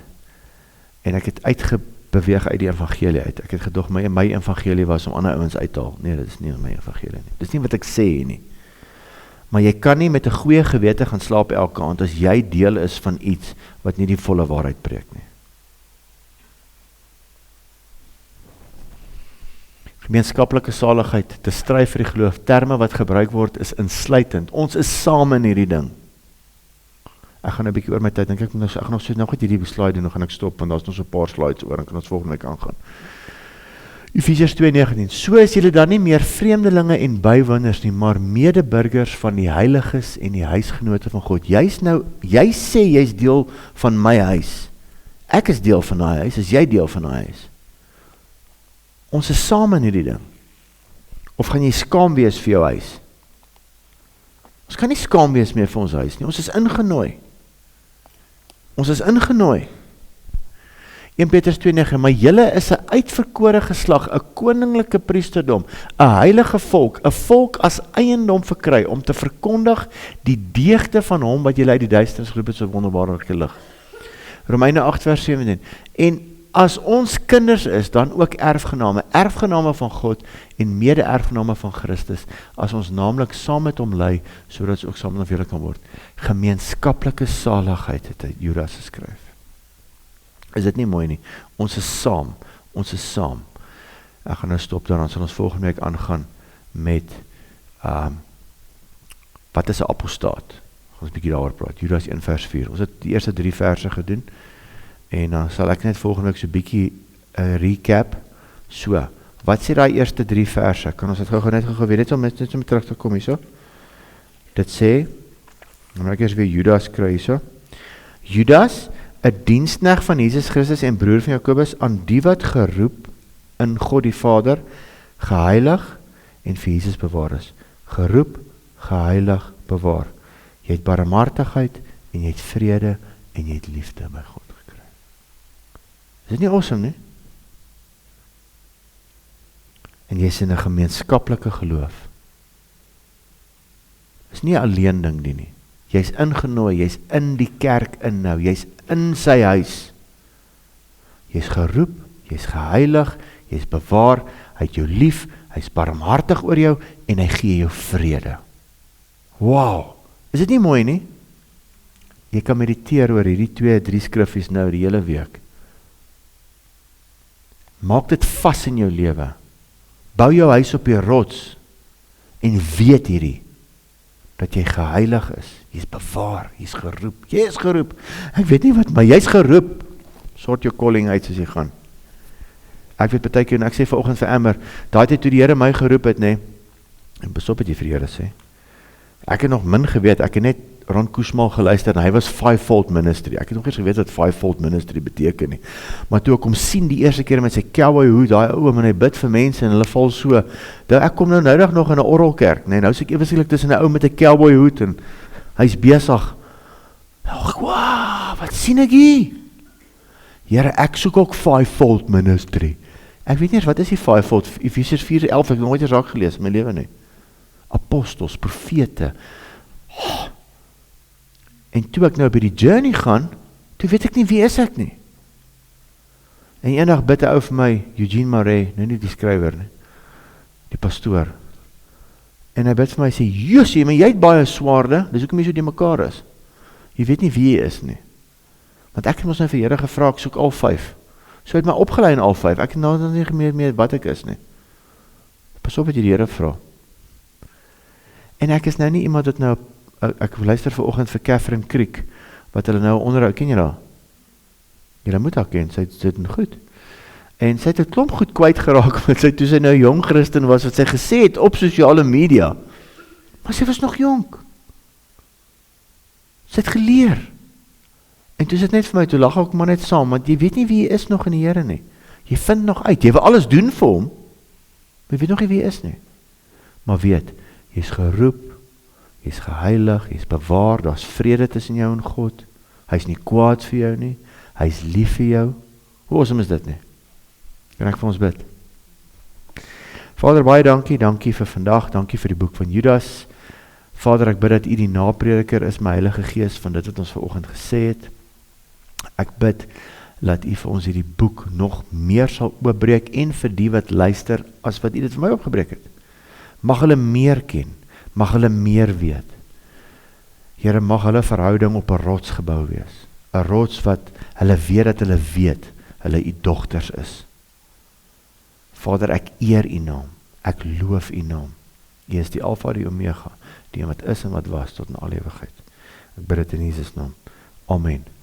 En ek het uitgebeweeg uit die evangelie uit. Ek het gedog my evangelie was om ander ouens uit te haal. Nee, dit is nie my evangelie nie. Dit is nie wat ek sê nie. Maar jy kan nie met 'n goeie gewete gaan slaap elke aand as jy deel is van iets wat nie die volle waarheid preek nie. Gemeenskaplike saligheid, te stry vir die geloof, terme wat gebruik word is insluitend. Ons is saam in hierdie ding. Ek gaan 'n bietjie oor my tyd, dink ek gaan nog so nou net hierdie slide doen, dan gaan ek stop, want daar's nog so 'n paar slides oor, en kan ons volgende week aangaan. Efesiërs 2:19, so is julle dan nie meer vreemdelinge en bywoners nie, maar medeburgers van die heiliges en die huisgenote van God. Jy sê jy's deel van my huis. Ek is deel van daai huis, is jy deel van daai huis? Ons is saam in hierdie ding. Of gaan jy skaam wees vir jou huis? Ons kan nie skaam wees meer vir ons huis nie. Ons is ingenooi. Ons is ingenooi. 1 Petrus 2:9, maar julle is 'n uitverkore geslag, 'n koninklike priesterdom, 'n heilige volk, 'n volk as eiendom verkry om te verkondig die deugde van hom wat julle uit die duisternis geroep het so wonderbaarlike lig. Romeine 8:17. En as ons kinders is, dan ook erfgename van God en mede-erfgename van Christus, as ons naamlik saam met hom ly, sodat ons ook saam met hom verheerlik kan word. Gemeenskaplike saligheid het hy Judas geskryf. Is dit nie mooi nie? Ons is saam. Ek gaan nou stop daar, dan sal ons volgende week aangaan met wat is 'n apostaat? Ons 'n bietjie daaroor praat. Judas 1:4. Ons het die eerste 3 verse gedoen. En dan sal ek net volgende week so 'n bietjie recap. So, wat sê daai eerste 3 verse? Kan ons dit gou net weet, net om terug te kom hierso. Dit sê, dan ek eers weer Judas kry hierso. Judas, 'n diensknegt van Jesus Christus en broer van Jakobus, aan die wat geroep in God die Vader, geheilig en vir Jesus bewaar is. Geroep, geheilig, bewaar. Jy het barmhartigheid en jy het vrede en jy het liefde by God. Is dit nie awesome nie? En jy is in 'n gemeenskaplike geloof. Is nie 'n alleen ding nie. Jy's ingenooi, jy's in die kerk in nou, jy's in sy huis. Jy's geroep, jy's geheilig, jy's bewaar, hy het jou lief, hy's barmhartig oor jou en hy gee jou vrede. Wow, is dit nie mooi nie? Jy kan mediteer oor hierdie 2-3 skriffies nou die hele week. Maak dit vas in jou lewe. Bou jou huis op die rots en weet hierdie, dat jy geheilig is, jy is bewaar, jy is geroep. Ek weet nie wat, maar jy is geroep. Sort jou calling uit as jy gaan. Ek weet partykeer, en ek sê vanoggend vir Amber, daai tyd toe die Here my geroep het, nee, en besop het jy vir die Here sê, ek het nog min geweet, ek het net Ron Koesmaal geluister, en hy was 5-fold ministry. Ek het nog eens geweet wat 5-fold ministry beteken nie. Maar toe ek hom sien die eerste keer met sy cowboy hoed, daai ou en hy bid vir mense en hulle val so. Ek kom nou noudag nog in 'n orgelkerk, nee, nou is ek eweslik tussen 'n ou met 'n cowboy hoed en hy's besig. Wow, wat sien ek hier? Here, ek soek ook 5-fold ministry. Ek weet nie eens wat is die 5-fold, Efesiërs 4:11, ek het nooit eens raak gelees in my lewe nie. Apostels, profete. En toe ek nou by die journey gaan, toe weet ek nie wie is ek nie. En eendag bid 'n ou vir my, Eugene Marais, nou nie die skrywer nie, die pastoor. En hy bid vir my, sê, Josie, maar jy het baie swaarde, dis hoekom jy so die mekaar is. Jy weet nie wie jy is nie. Want ek het ons nou vir Here gevra, ek soek al 5. So het my opgelei in al 5, ek het nou nie meer wat ek is nie. Pas op wat jy die Here vra. En ek is nou nie iemand wat nou, ek luister vanoggend vir Catherine Creek, wat hulle nou onderhou, ken jy daar? Jy moet haar ken, sy het goed. En sy het 'n klomp goed kwyt geraak, want toe sy nou jong Christen was, wat sy gesê het op sosiale media, maar sy was nog jonk. Sy het geleer. En toe sit net vir my, toe lag ek maar net saam, want jy weet nie wie jy is nog in die Here nie. Jy vind nog uit, jy wil alles doen vir hom, maar jy weet nog nie wie jy is nie. Maar weet, jy is geroep, jy is geheilig, jy is bewaar, daar is vrede tussen jou en God, hy is nie kwaad vir jou nie, hy is lief vir jou, Hoe awesome is dit nie? Kan ek vir ons bid? Vader, baie dankie vir vandag, dankie vir die boek van Judas. Vader, ek bid dat U die naprediker is, my Heilige Gees, van dit wat ons vanoggend gesê het. Ek bid dat U vir ons hierdie boek nog meer sal oopbreek en vir die wat luister, as wat U dit vir my opgebreek het. Mag hulle meer ken, mag hulle meer weet. Here, mag hulle verhouding op 'n rots gebou wees. 'n Rots wat hulle weet dat hulle weet, hulle U dogters is. Vader, ek eer U naam, ek loof U naam. U is die Alfa, die Omega, die wat is en wat was tot in al ewigheid. Ek bid dit in Jesus naam. Amen.